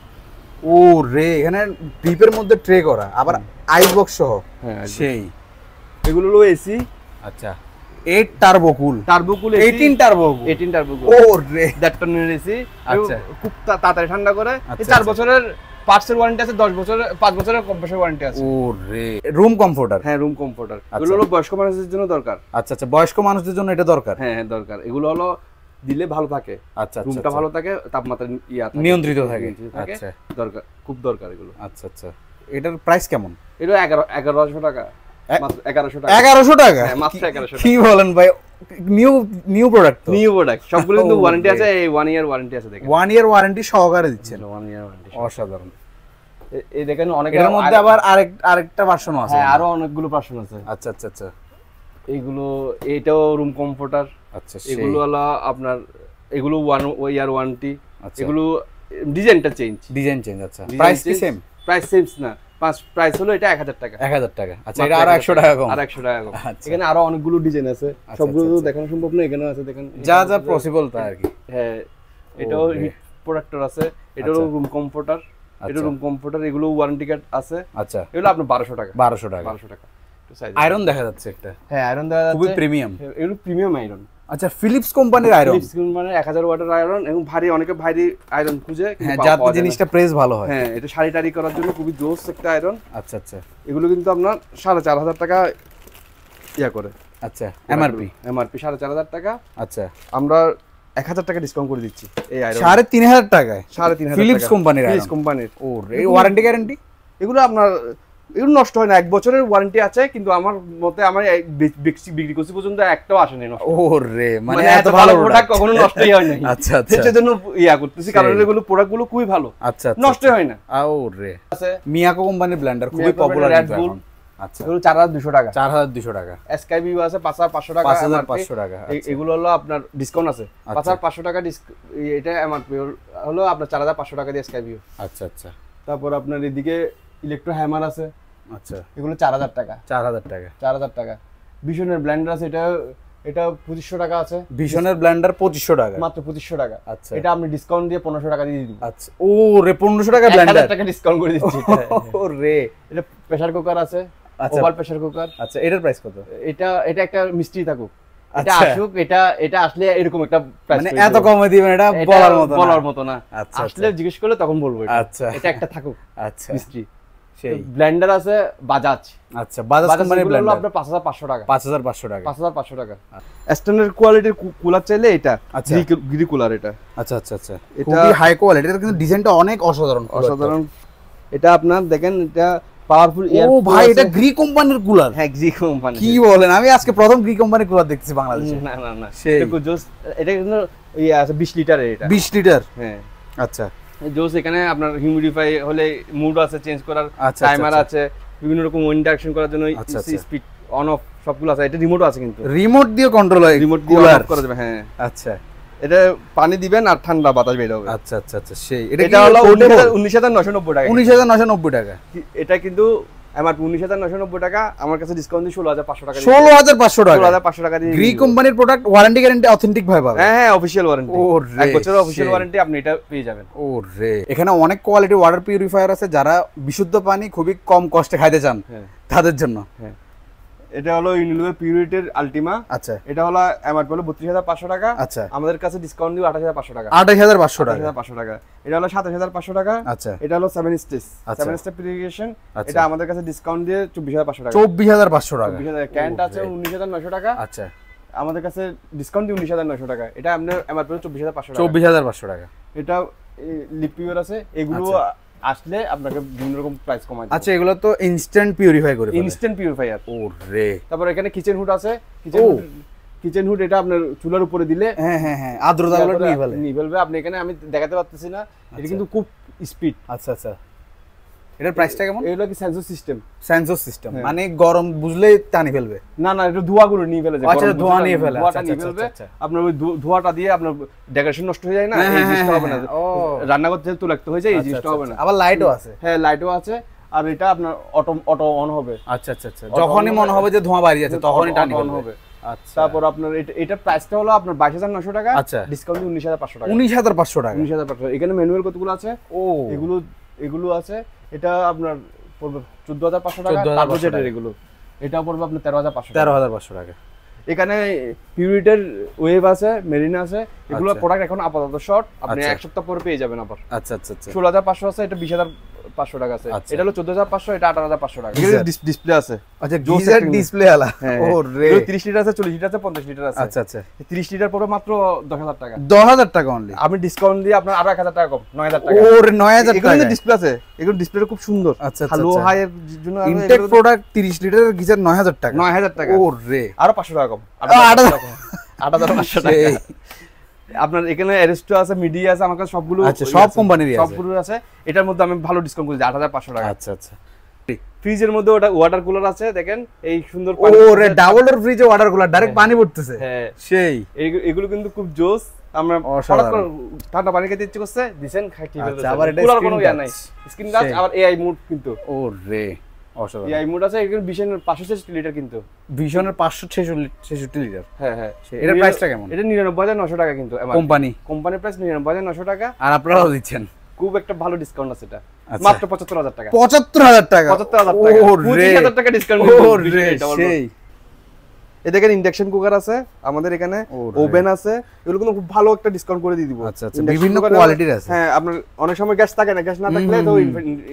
ও রে, এখানে ডিপের মধ্যে ট্রে করা, আবার আইস বক্স সহ। হ্যাঁ সেই। এগুলো হলো এসি। আচ্ছা, 8 টার্বো কুল। 18 টার্বো। 18 টার্বো কুল। ও রে, 1.5 টনের এসি। আচ্ছা, খুব তাড়াতাড়ি ঠান্ডা করে। আচ্ছা, 4 বছরের পার্টসের ওয়ারেন্টি আছে, 5 বছরের কম্প্রেসর ওয়ারেন্টি আছে। ও রে, রুম কমফোর্টার। হ্যাঁ রুম কমফোর্টার। এগুলো হলো বয়স্ক মানুষদের জন্য দরকার। আচ্ছা আচ্ছা, বয়স্ক মানুষদের জন্য এটা দরকার। হ্যাঁ হ্যাঁ দরকার। এগুলো হলো দিলে ভালো থাকে। আচ্ছা, রুমটা ভালো থাকে, তাপমাত্রা নিয়ন্ত্রিত থাকে। আচ্ছা, দরকার, খুব দরকার এগুলো। আচ্ছা আচ্ছা, এটার প্রাইস কেমন? এটা 1100 টাকা মাত্র। 1100 টাকা। 1100 টাকা? হ্যাঁ মাত্র 1100 টাকা। কি বলেন ভাই, নিউ প্রোডাক্ট তো? নিউ প্রোডাক্ট সবগুলো কিন্তু ওয়ারেন্টি আছে, এই 1 ইয়ার ওয়ারেন্টি আছে দেখেন। 1 ইয়ার ওয়ারেন্টি সহকারে দিচ্ছেন? 1 ইয়ার ওয়ারেন্টি। অসাধারণ। এই দেখেন অনেক এর মধ্যে আবার আরেকটা ভার্সনও আছে? হ্যাঁ আরো অনেকগুলো ভার্সন আছে। আচ্ছা আচ্ছা আচ্ছা, এইগুলো এটাও রুম কমফোর্টার। আচ্ছা, এগুলো হলো আপনার, এগুলো 1 ইয়ার ওয়ারেন্টি। আচ্ছা, এগুলো ডিজাইনটা চেঞ্জ। Design change. আচ্ছা, প্রাইস কি সেম? প্রাইস সেম না, প্রাইস হলো এটা 1000 টাকা। 1000 টাকা। আচ্ছা, এটা আরো 100 টাকা কম? আর 100 টাকা কম। আচ্ছা। এখানে আরো অনেকগুলো ডিজাইন আছে, সবগুলো তো দেখানো সম্ভব না। এখানে আছে দেখেন, যা যা পসিবল তা আর কি। হ্যাঁ এটাও হিট প্রোডাক্টর আছে, এটাও রুম কমফোর্টার। এটা রুম কমফোর্টার, এগুলো ওয়ারেন্টি কার্ড আছে। আচ্ছা, এগুলো আপনার 1200 টাকা। 1200 টাকা। 1200 টাকা। আয়রন দেখা যাচ্ছে একটা। হ্যাঁ আয়রন দেখা যাচ্ছে, খুবই প্রিমিয়াম। এগুলো প্রিমিয়াম আয়রন। আচ্ছা, ফিলিপস কোম্পানির আয়রন। ফিলিপস কোম্পানির 1000 ওয়াটের আয়রন, এবং ভারী, অনেকে ভারী আয়রন খুঁজে, হ্যাঁ, যাতে জিনিসটা প্রেস ভালো হয়। হ্যাঁ এটা শাড়ি টাড়ি করার জন্য খুবই জোস একটা আয়রন। আচ্ছা আচ্ছা, এগুলো কিন্তু আপনার 4,500 টাকা ইয়া করে। আচ্ছা, এমআরপি 4,500 টাকা। আচ্ছা, আমরা 1000 টাকা ডিসকাউন্ট করে দিচ্ছি এই আয়রন। 3,500 টাকায় 3,500 ফিলিপস কোম্পানির আয়রন। ফিলিপস কোম্পানির। ও রে, ওয়ারেন্টি গ্যারান্টি? এগুলো আপনার এগুলো নষ্ট হয় না, 1 বছরের ওয়ারেন্টি আছে, কিন্তু আমার মতে আমার বিক্রি করছি পর্যন্ত একটাও আসেনি নষ্ট। ও রে, মানে এত ভালো প্রোডাক্ট কখনো নষ্টই হয় না। আচ্ছা আচ্ছা, সেজন্য ইয়া করতেছি, কারণ এগুলো প্রোডাক্টগুলো খুবই ভালো। আচ্ছা, নষ্ট হয় না। ও রে, আছে মিয়াকো কোম্পানির ব্লেন্ডার, খুবই পপুলার এখন। আচ্ছা, এগুলো 4,200 টাকা। 4,200 টাকা। এসকাইবি আছে 5,500 টাকা। 5,500 টাকা। এগুলো হলো আপনার ডিসকাউন্ট আছে 5,500 টাকা। এটা এমআরপি হলো আপনার 4,500 টাকা দিয়ে এসকাইবি। আচ্ছা আচ্ছা, তারপর আপনার এদিকে ইলেকট্রো হ্যামার আছে। আচ্ছা, এগুলো 4,000 টাকা। 4,000 টাকা। 4,000 টাকা। ভিশনের ব্লেন্ডার আছে, এটা 2500 টাকা আছে। ভিশনের ব্লেন্ডার 2500 টাকা, মাত্র 2500 টাকা। আচ্ছা, এটা আপনি ডিসকাউন্ট দিয়ে 1500 টাকা দিয়ে দিবেন। আচ্ছা, ও রে, 1500 টাকা ব্লেন্ডার, 1000 টাকা ডিসকাউন্ট করে দিচ্ছি। ও রে, এটা প্রেসার কুকার আছে, আচ্ছা, ওভাল প্রেসার কুকার। আচ্ছা, এটার প্রাইস কত? এটা একটা মিস্ত্রি থাকুক, এটা আচ্ছা, আসুক, এটা আসলে এরকম একটা প্রাইস, মানে এত কমে দিবেন এটা বলার মতো না। আচ্ছা, আসলে জিজ্ঞেস করলে তখন বলবো। আচ্ছা, এটা একটা থাকুক। আচ্ছা, মিস্ত্রি। সেই ব্লেন্ডার আছে বাজাজ। আচ্ছা, বাজাজ কোম্পানির ব্লেন্ডার আপনার 5,500 টাকা। 5,500 টাকা। 5,500 টাকা। স্ট্যান্ডার্ড কোয়ালিটির কুলার চাইলে এটা আচ্ছা, গ্রি কুলার। এটা আচ্ছা আচ্ছা আচ্ছা, এটা খুবই হাই কোয়ালিটি। এটা কিন্তু ডিজাইনটা অনেক অসাধারণ। এটা আপনার দেখেন, এটা পাওয়ারফুল এয়ার। ও ভাই, এটা গ্রি কোম্পানির কুলার? হ্যাঁ গ্রি কোম্পানি। কি বলেন, আমি আজকে প্রথম গ্রি কোম্পানির কুলার দেখতেছি বাংলাদেশে। না না না, এটা কিন্তু আছে 20 লিটারের। এটা 20 লিটার? হ্যাঁ। আচ্ছা, জোস। এখানে আপনার হিউমিডিফাই হলে মুড আছে, চেঞ্জ করার টাইমার আছে, বিভিন্ন রকম ইন্টারঅ্যাকশন করার জন্য স্পিড অন অফ সবগুলো আছে। এটা রিমোটও আছে, কিন্তু রিমোট দিয়ে কন্ট্রোল হয়, রিমোট দিয়ে অফ করা যাবে। হ্যাঁ আচ্ছা, এটা পানি দিবেন আর ঠান্ডা বাতাস বের হবে। আচ্ছা আচ্ছা আচ্ছা, সেই এটা হলো 19,990 টাকা। 19,990 টাকা। এটা কিন্তু আমার 19,990 টাকা, আমার কাছে ডিসকাউন্ট দিয়ে 16,500 টাকা। 16,500 টাকা? 16,500 টাকা দিয়ে গ্রি কোম্পানির প্রোডাক্ট, ওয়ারেন্টি গ্যারান্টি অথেন্টিক ভাবে পাবেন? হ্যাঁ হ্যাঁ, অফিশিয়াল ওয়ারেন্টি। 1 বছরের অফিশিয়াল ওয়ারেন্টি আপনি এটা পেয়ে যাবেন। ও রে, এখানে অনেক কোয়ালিটি ওয়াটার পিউরিফায়ার আছে, যারা বিশুদ্ধ পানি খুবই কম কষ্টে খাইতে চান তাদের জন্য। হ্যাঁ, এটা হলো ইউনিলিভার পিউরিটির আলটিমা। আচ্ছা, এটা হলো এমআরপি হলো 32,500 টাকা। আচ্ছা, আমাদের কাছে ডিসকাউন্ট দিব 28,500 টাকা। 28,500 টাকা। 28,500 টাকা। এটা হলো 27,500 টাকা। আচ্ছা, এটা হলো 7 স্টেজ, আচ্ছা, 7 স্টেপ ইরিগেশন। আচ্ছা। এটা আমাদের কাছে ডিসকাউন্ট দিয়ে 24,500 টাকা। 24,500 টাকা। 24,000 ক্যান্ট আছে 19,900 টাকা। আচ্ছা, আমাদের কাছে ডিসকাউন্ট দিয়ে 19,900 টাকা। এটা আপনার এমআরপি 24,500 টাকা। 24,500 টাকা। এটা লিপিওর আছে, এগুলো আসলে আপনাকে বিভিন্ন রকম প্রাইস কমাই দেব। আচ্ছা, এগুলো তো ইনস্ট্যান্ট পিউরিফাই করে ফেলে। Instant purifier. ওরে, তারপর এখানে কিচেন হুড আছে। কিচেন হুড এটা আপনার চুলার উপরে দিলে হ্যাঁ হ্যাঁ হ্যাঁ, আর্দ্রতাগুলো নিয়ে ফেলবে। আপনি এখানে আমি দেখাতে পারতেছি না, এটা কিন্তু খুব স্পিড। আচ্ছা আচ্ছা, এটার প্রাইসটা কেমন? এগুলো কি সেন্সর সিস্টেম? সেন্সর সিস্টেম মানে গরম বুঝলেই টানি ফেলবে? না না, এটা ধোঁয়াগুলো নিয়ে ফেলে। আচ্ছা, ধোঁয়া নিয়ে ফেলে। ধোঁয়াটা নিয়ে ফেলবে। আপনার ওই ধোঁয়াটা দিয়ে আপনার ডেকোরেশন নষ্ট হয়ে যায় না, এই জিনিসটা হবে না। রান্না করতে যেহেতু লাগতে হয়ে যায়, এই জিনিসটা হবে না। আবার লাইটও আছে। হ্যাঁ, লাইটও আছে। আর এটা আপনার অটো অন হবে। আচ্ছা আচ্ছা আচ্ছা, যখনই মনে হবে যে ধোঁয়া বাইরে যাচ্ছে তখনই টানি অন হবে। আচ্ছা, তারপর আপনার এটা প্রাইসটা হলো আপনার 22,900 টাকা। আচ্ছা, ডিসকাউন্ট 19,500 টাকা। 19,500 টাকা। 19,500। এখানে ম্যানুয়াল কতগুলো আছে? ও, এগুলো আছে। এটা আপনার পড়বে 14,500 টাকা। তারপর যেটা এগুলো, এটা পড়বে আপনার 13,500 টাকা। 13,500 টাকা। এখানে পিউরিটের ওয়েভ আছে, মেরিনা আছে। এগুলো প্রোডাক্ট এখন আপাতত শর্ট, আপনি এক সপ্তাহ পরে পেয়ে যাবেন আবার। আচ্ছা আচ্ছা আচ্ছা, 16,500 আছে, এটা 20,500 টাকা আছে। এটা হলো 14,500, এটা 18,500 টাকা। ডিসপ্লে আছে। আচ্ছা, গিজার ডিসপ্লে আলা। ওরে, 30 লিটার আছে, 40 লিটার আছে, 50 লিটার আছে। আচ্ছা আচ্ছা, 30 লিটার পড়বে মাত্র 10,000 টাকা। 10,000 টাকা অনলি। আপনি ডিসকাউন্ট দিয়ে আপনার আরো 1,000 টাকা কম, 9,000 টাকা। ওরে, 9,000 টাকা। এগুলো ডিসপ্লে আছে, এগুলো ডিসপ্লেটা খুব সুন্দর। আচ্ছা আচ্ছা, হ্যালো হাই এর জন্য ইনটেক প্রোডাক্ট 30 লিটারের গিজার 9,000 টাকা। 9,000 টাকা। ওরে, আরো 500 টাকা কম, 8,500 টাকা। আপনার এখানে অ্যারেস্টো আছে, মিডিয়া আছে, আমার কাছে সবগুলো। আচ্ছা, সব কোম্পানিরই আছে, সবগুলো আছে। এটার মধ্যে আমি ভালো ডিসকাউন্ট করে দিই 8,500 টাকা। আচ্ছা আচ্ছা। ফ্রিজের মধ্যে ওটা ওয়াটার কুলার আছে, দেখেন এই সুন্দর। ওরে, ডাবল ডোর ফ্রিজে ওয়াটার কুলার, ডাইরেক্ট পানি পড়তেছে। হ্যাঁ, সেই এগুলো কিন্তু খুব জোস। আমরা ঠান্ডা পানি খেতে ইচ্ছে করছে, দিবেন খাই কি আচ্ছা, আবার এটা কুলার কোনো ইয়া নাই, স্ক্রিন টাচ। আবার এআই মোড কিন্তু। ওরে, অসাধারণ। এআই মোড আছে। এখানে ভিশনের 566 লিটার কিন্তু। ভিশনের 566 লিটার। হ্যাঁ হ্যাঁ। এটার প্রাইসটা কেমন? এটা 99,900 টাকা কিন্তু। কোম্পানি প্রাইস 99,900 টাকা। আর আপনারাও দিচ্ছেন খুব একটা ভালো ডিসকাউন্ট আছে এটা। মাত্র 75,000 টাকা। 75,000 টাকা। 75,000 টাকা। 25,000 টাকা ডিসকাউন্ট। ওরে, সেই। এই দেখেন ইন্ডাকশন কুকার আছে আমাদের এখানে, ওভেন আছে। এগুলো কিন্তু খুব ভালো একটা ডিসকাউন্ট করে দিয়ে দিব। আচ্ছা আচ্ছা, বিভিন্ন কোয়ালিটির আছে। হ্যাঁ, আপনার অনেক সময় গ্যাস থাকে না, গ্যাস না থাকলে তো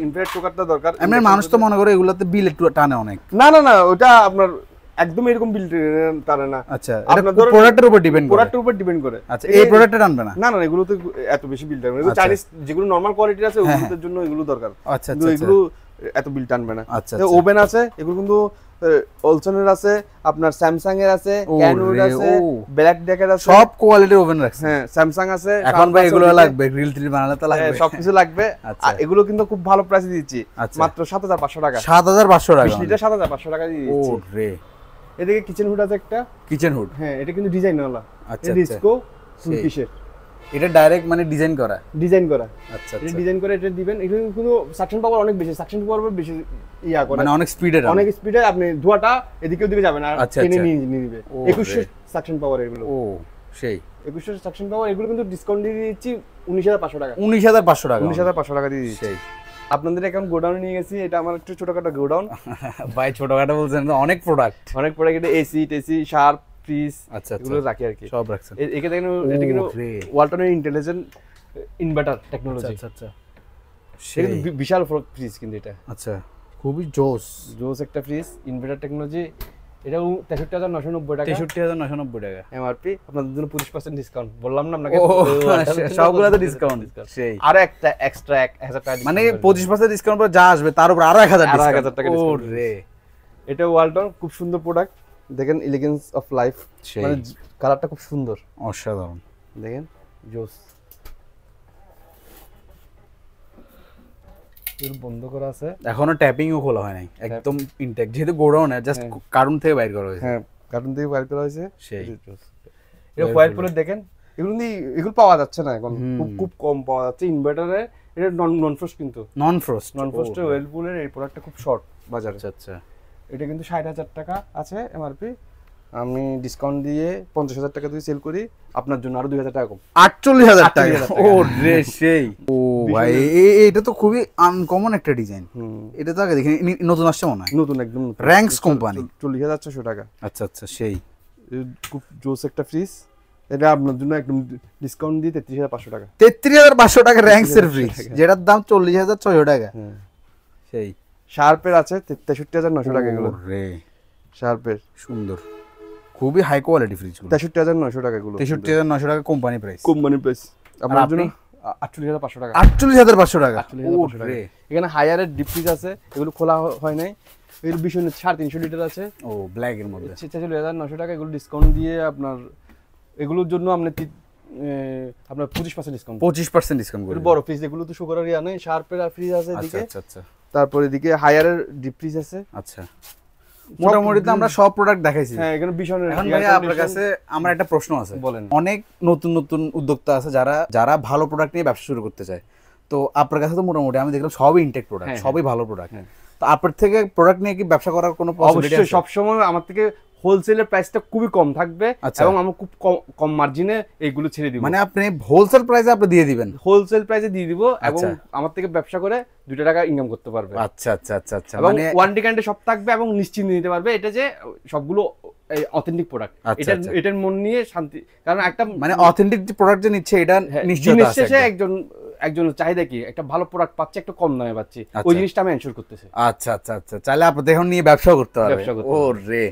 ইনফ্রারেড কুকারটা দরকার। এমনি মানুষ তো মনে করে এগুলোতে বিল একটু টানে অনেক। না না না, ওটা আপনার একদম এরকম বিল টানে না। আচ্ছা, এটা প্রোডাক্টের উপর ডিপেন্ড করে। প্রোডাক্টের উপর ডিপেন্ড করে। আচ্ছা, এই প্রোডাক্টটা টানবে না? না না, এগুলো তো এত বেশি বিল টানবে না। এগুলো চাইনিজ যেগুলো নরমাল কোয়ালিটির আছে ওগুলোর জন্য এগুলো দরকার। আচ্ছা আচ্ছা, এগুলো এত বিল টানবে না। আচ্ছা, ওভেন আছে, এগুলো কিন্তু অলসনের আছে, আপনার স্যামসাং এর আছে, ক্যানউড আছে, ব্ল্যাক ডেকের আছে, সব কোয়ালিটির ওভেন রাখছে। হ্যাঁ, স্যামসাং আছে। এখন ভাই এগুলো লাগবে, গ্রিল ট্রিল বানালে তো লাগবে, সবকিছু লাগবে। আর এগুলো কিন্তু খুব ভালো প্রাইসে দিচ্ছি, মাত্র 7,500 টাকা। 7,500 টাকা। 20 লিটার 7,500 টাকা দিয়ে দিচ্ছি। ওরে, এদিকে কিচেন হুড আছে একটা। কিচেন হুড, হ্যাঁ, এটা কিন্তু ডিজাইন ওয়ালা। আচ্ছা, ডিসকো তুর্কিশের। এটা ডাইরেক্ট মানে ডিজাইন করা। আচ্ছা, এটা ডিজাইন করে এটা দিবেন। এটা কিন্তু সাকশন পাওয়ার অনেক বেশি, সাকশন পাওয়ার বেশি ইয়া করে, মানে অনেক স্পিডে আপনি ধোঁয়াটা এদিকে ওদিকে যাবে না, টেনে নিয়ে নিবে। 2100 সাকশন পাওয়ার এগুলো। ও, সেই 2100 সাকশন পাওয়ার। এগুলো কিন্তু ডিসকাউন্ট দিয়ে দিচ্ছি 19,500 টাকা। 19,500 টাকা। 19,500 টাকা দিয়ে দিচ্ছি। আপনাদের এখন গোডাউন নিয়ে গেছি, এটা আমার একটু ছোটখাটো গোডাউন। ভাই ছোটখাটো বলছেন, অনেক প্রোডাক্ট। এটা এসি টেসি, শার্প, ফ্রিজ, আচ্ছা এগুলো রাখি আর কি, সব রাখছেন। এটা কিন্তু ওয়ালটনের ইন্টেলিজেন্ট ইনভার্টার টেকনোলজি। আচ্ছা আচ্ছা, এটা বিশাল ফ্রিজ কিন্তু এটা। আচ্ছা, খুবই জোস একটা ফ্রিজ, ইনভার্টার টেকনোলজি। এটা 63,990 টাকা। 63,990 টাকা এমআরপি। আপনাদের জন্য 25% ডিসকাউন্ট বললাম না আপনাকে, সবগুলোতে ডিসকাউন্ট। সেই আর একটা এক্সট্রা 1,000 টাকা মানে 25% ডিসকাউন্ট পর যা আসবে তার উপর আরো 1,000 টাকা ডিসকাউন্ট। ওরে, এটা ওয়ালটন, খুব সুন্দর প্রোডাক্ট। দেখেন এলিগেন্স অফ লাইফ, মানে কালারটা খুব সুন্দর, অসাধারণ। দেখেন জোস। বন্ধ করা আছে, এখনো ট্যাপিংও খোলা হয় নাই, একদম ইনটেক, যেহেতু গোডাউন জাস্ট কার্টুন থেকে বাইর করা হয়েছে। হ্যাঁ, কার্টুন থেকে বাইর করা হয়েছে। সেই এটা হোয়াইট পুলের দেখেন, এগুলো পাওয়া যাচ্ছে না এখন, খুব কম পাওয়া যাচ্ছে ইনভার্টারে। এটা নন ফ্রস্ট কিন্তু, নন ফ্রস্ট ওয়েল পুলের এই প্রোডাক্টটা খুব শর্ট বাজারে। আচ্ছা, এটা কিন্তু 60,000 টাকা আছে এমআরপি। আমি ডিসকাউন্ট দিয়ে 50,000 টাকা দিয়ে সেল করি, আপনার জন্য আরো 2,000 টাকা কম, 48,000 টাকা। ও রে, সেই। ও ভাই এটা তো খুবই আনকমন একটা ডিজাইন। এটা তো আগে দেখিনি, নতুন আসছে মনে হয়। নতুন একদম র্যাঙ্কস কোম্পানি, 40,600 টাকা। আচ্ছা আচ্ছা, সেই খুব জোস একটা ফ্রিজ, এটা আপনার জন্য একদম ডিসকাউন্ট দিয়ে 33,500 টাকা। 33,500 টাকা র্যাঙ্কস এর ফ্রিজ, যেটার দাম 40,600 টাকা। সেই শার্পের আছে 63,900 টাকা এগুলো। রে শার্পের সুন্দর, খুবই হাই কোয়ালিটি ফ্রিজ। 63,900 টাকা এগুলো। 63,900 টাকা কোম্পানি প্রাইস। কোম্পানি প্রাইস আপনার জন্য 48,500 টাকা। 48,500 টাকা। এখানে হায়ারের ডিপ ফ্রিজ আছে, এগুলো খোলা হয় নাই। এগুলো 350 লিটার আছে। ও ব্ল্যাক এর মধ্যে 46,900 টাকা। এগুলো ডিসকাউন্ট দিয়ে আপনার এগুলোর জন্য আপনার 25% ডিসকাউন্ট। 25% ডিসকাউন্ট করে। বড় ফ্রিজ এগুলো তো সুগারের ইয়া নেই। শার্পের ফ্রিজ আছে এদিকে। আচ্ছা আচ্ছা। তারপর এদিকে হায়ারের ডিপ ফ্রিজ আছে। আচ্ছা, মোটামুটি তো আমরা সব প্রোডাক্ট দেখাইছি। হ্যাঁ, এখানে ভীষণের। এখন ভাই আপনার কাছে আমার একটা প্রশ্ন আছে। বলেন। অনেক নতুন নতুন উদ্যোক্তা আছে যারা ভালো প্রোডাক্ট নিয়ে ব্যবসা শুরু করতে চায়। তো আপনার কাছে তো মোটামুটি আমি দেখলাম সবই ইনটেক প্রোডাক্ট, সবই ভালো প্রোডাক্ট। তো আপনার থেকে প্রোডাক্ট নিয়ে কি ব্যবসা করার কোনো পসিবিলিটি আছে? অবশ্যই, সবসময় আমার থেকে হোলসেলের প্রাইসটা খুবই কম থাকবে এবং আমরা খুব কম মার্জিনে এইগুলো ছেড়ে দিব। মানে আপনি হোলসেল প্রাইসে আপনি দিয়ে দিবেন? হোলসেল প্রাইসে দিয়ে দিব এবং আমার থেকে ব্যবসা করে 2 টাকা ইনকাম করতে পারবে। আচ্ছা আচ্ছা আচ্ছা আচ্ছা। মানে ওয়ারেন্টি গ্যারান্টি সব থাকবে এবং নিশ্চিন্তে নিতে পারবে এটা যে সবগুলো অথেন্টিক প্রোডাক্ট। এটার মন নিয়ে শান্তি, কারণ একটা মানে অথেন্টিক যে প্রোডাক্ট যে নিচ্ছে এটা নিশ্চিত আছে। একজন চাহিদা কি একটা ভালো প্রোডাক্ট পাচ্ছে, একটা কম দামে পাচ্ছে, ওই জিনিসটা আমি এনশিওর করতেছি। আচ্ছা আচ্ছা আচ্ছা, চাইলে আপনি এখন নিয়ে ব্যবসা করতে পারবেন। ও রে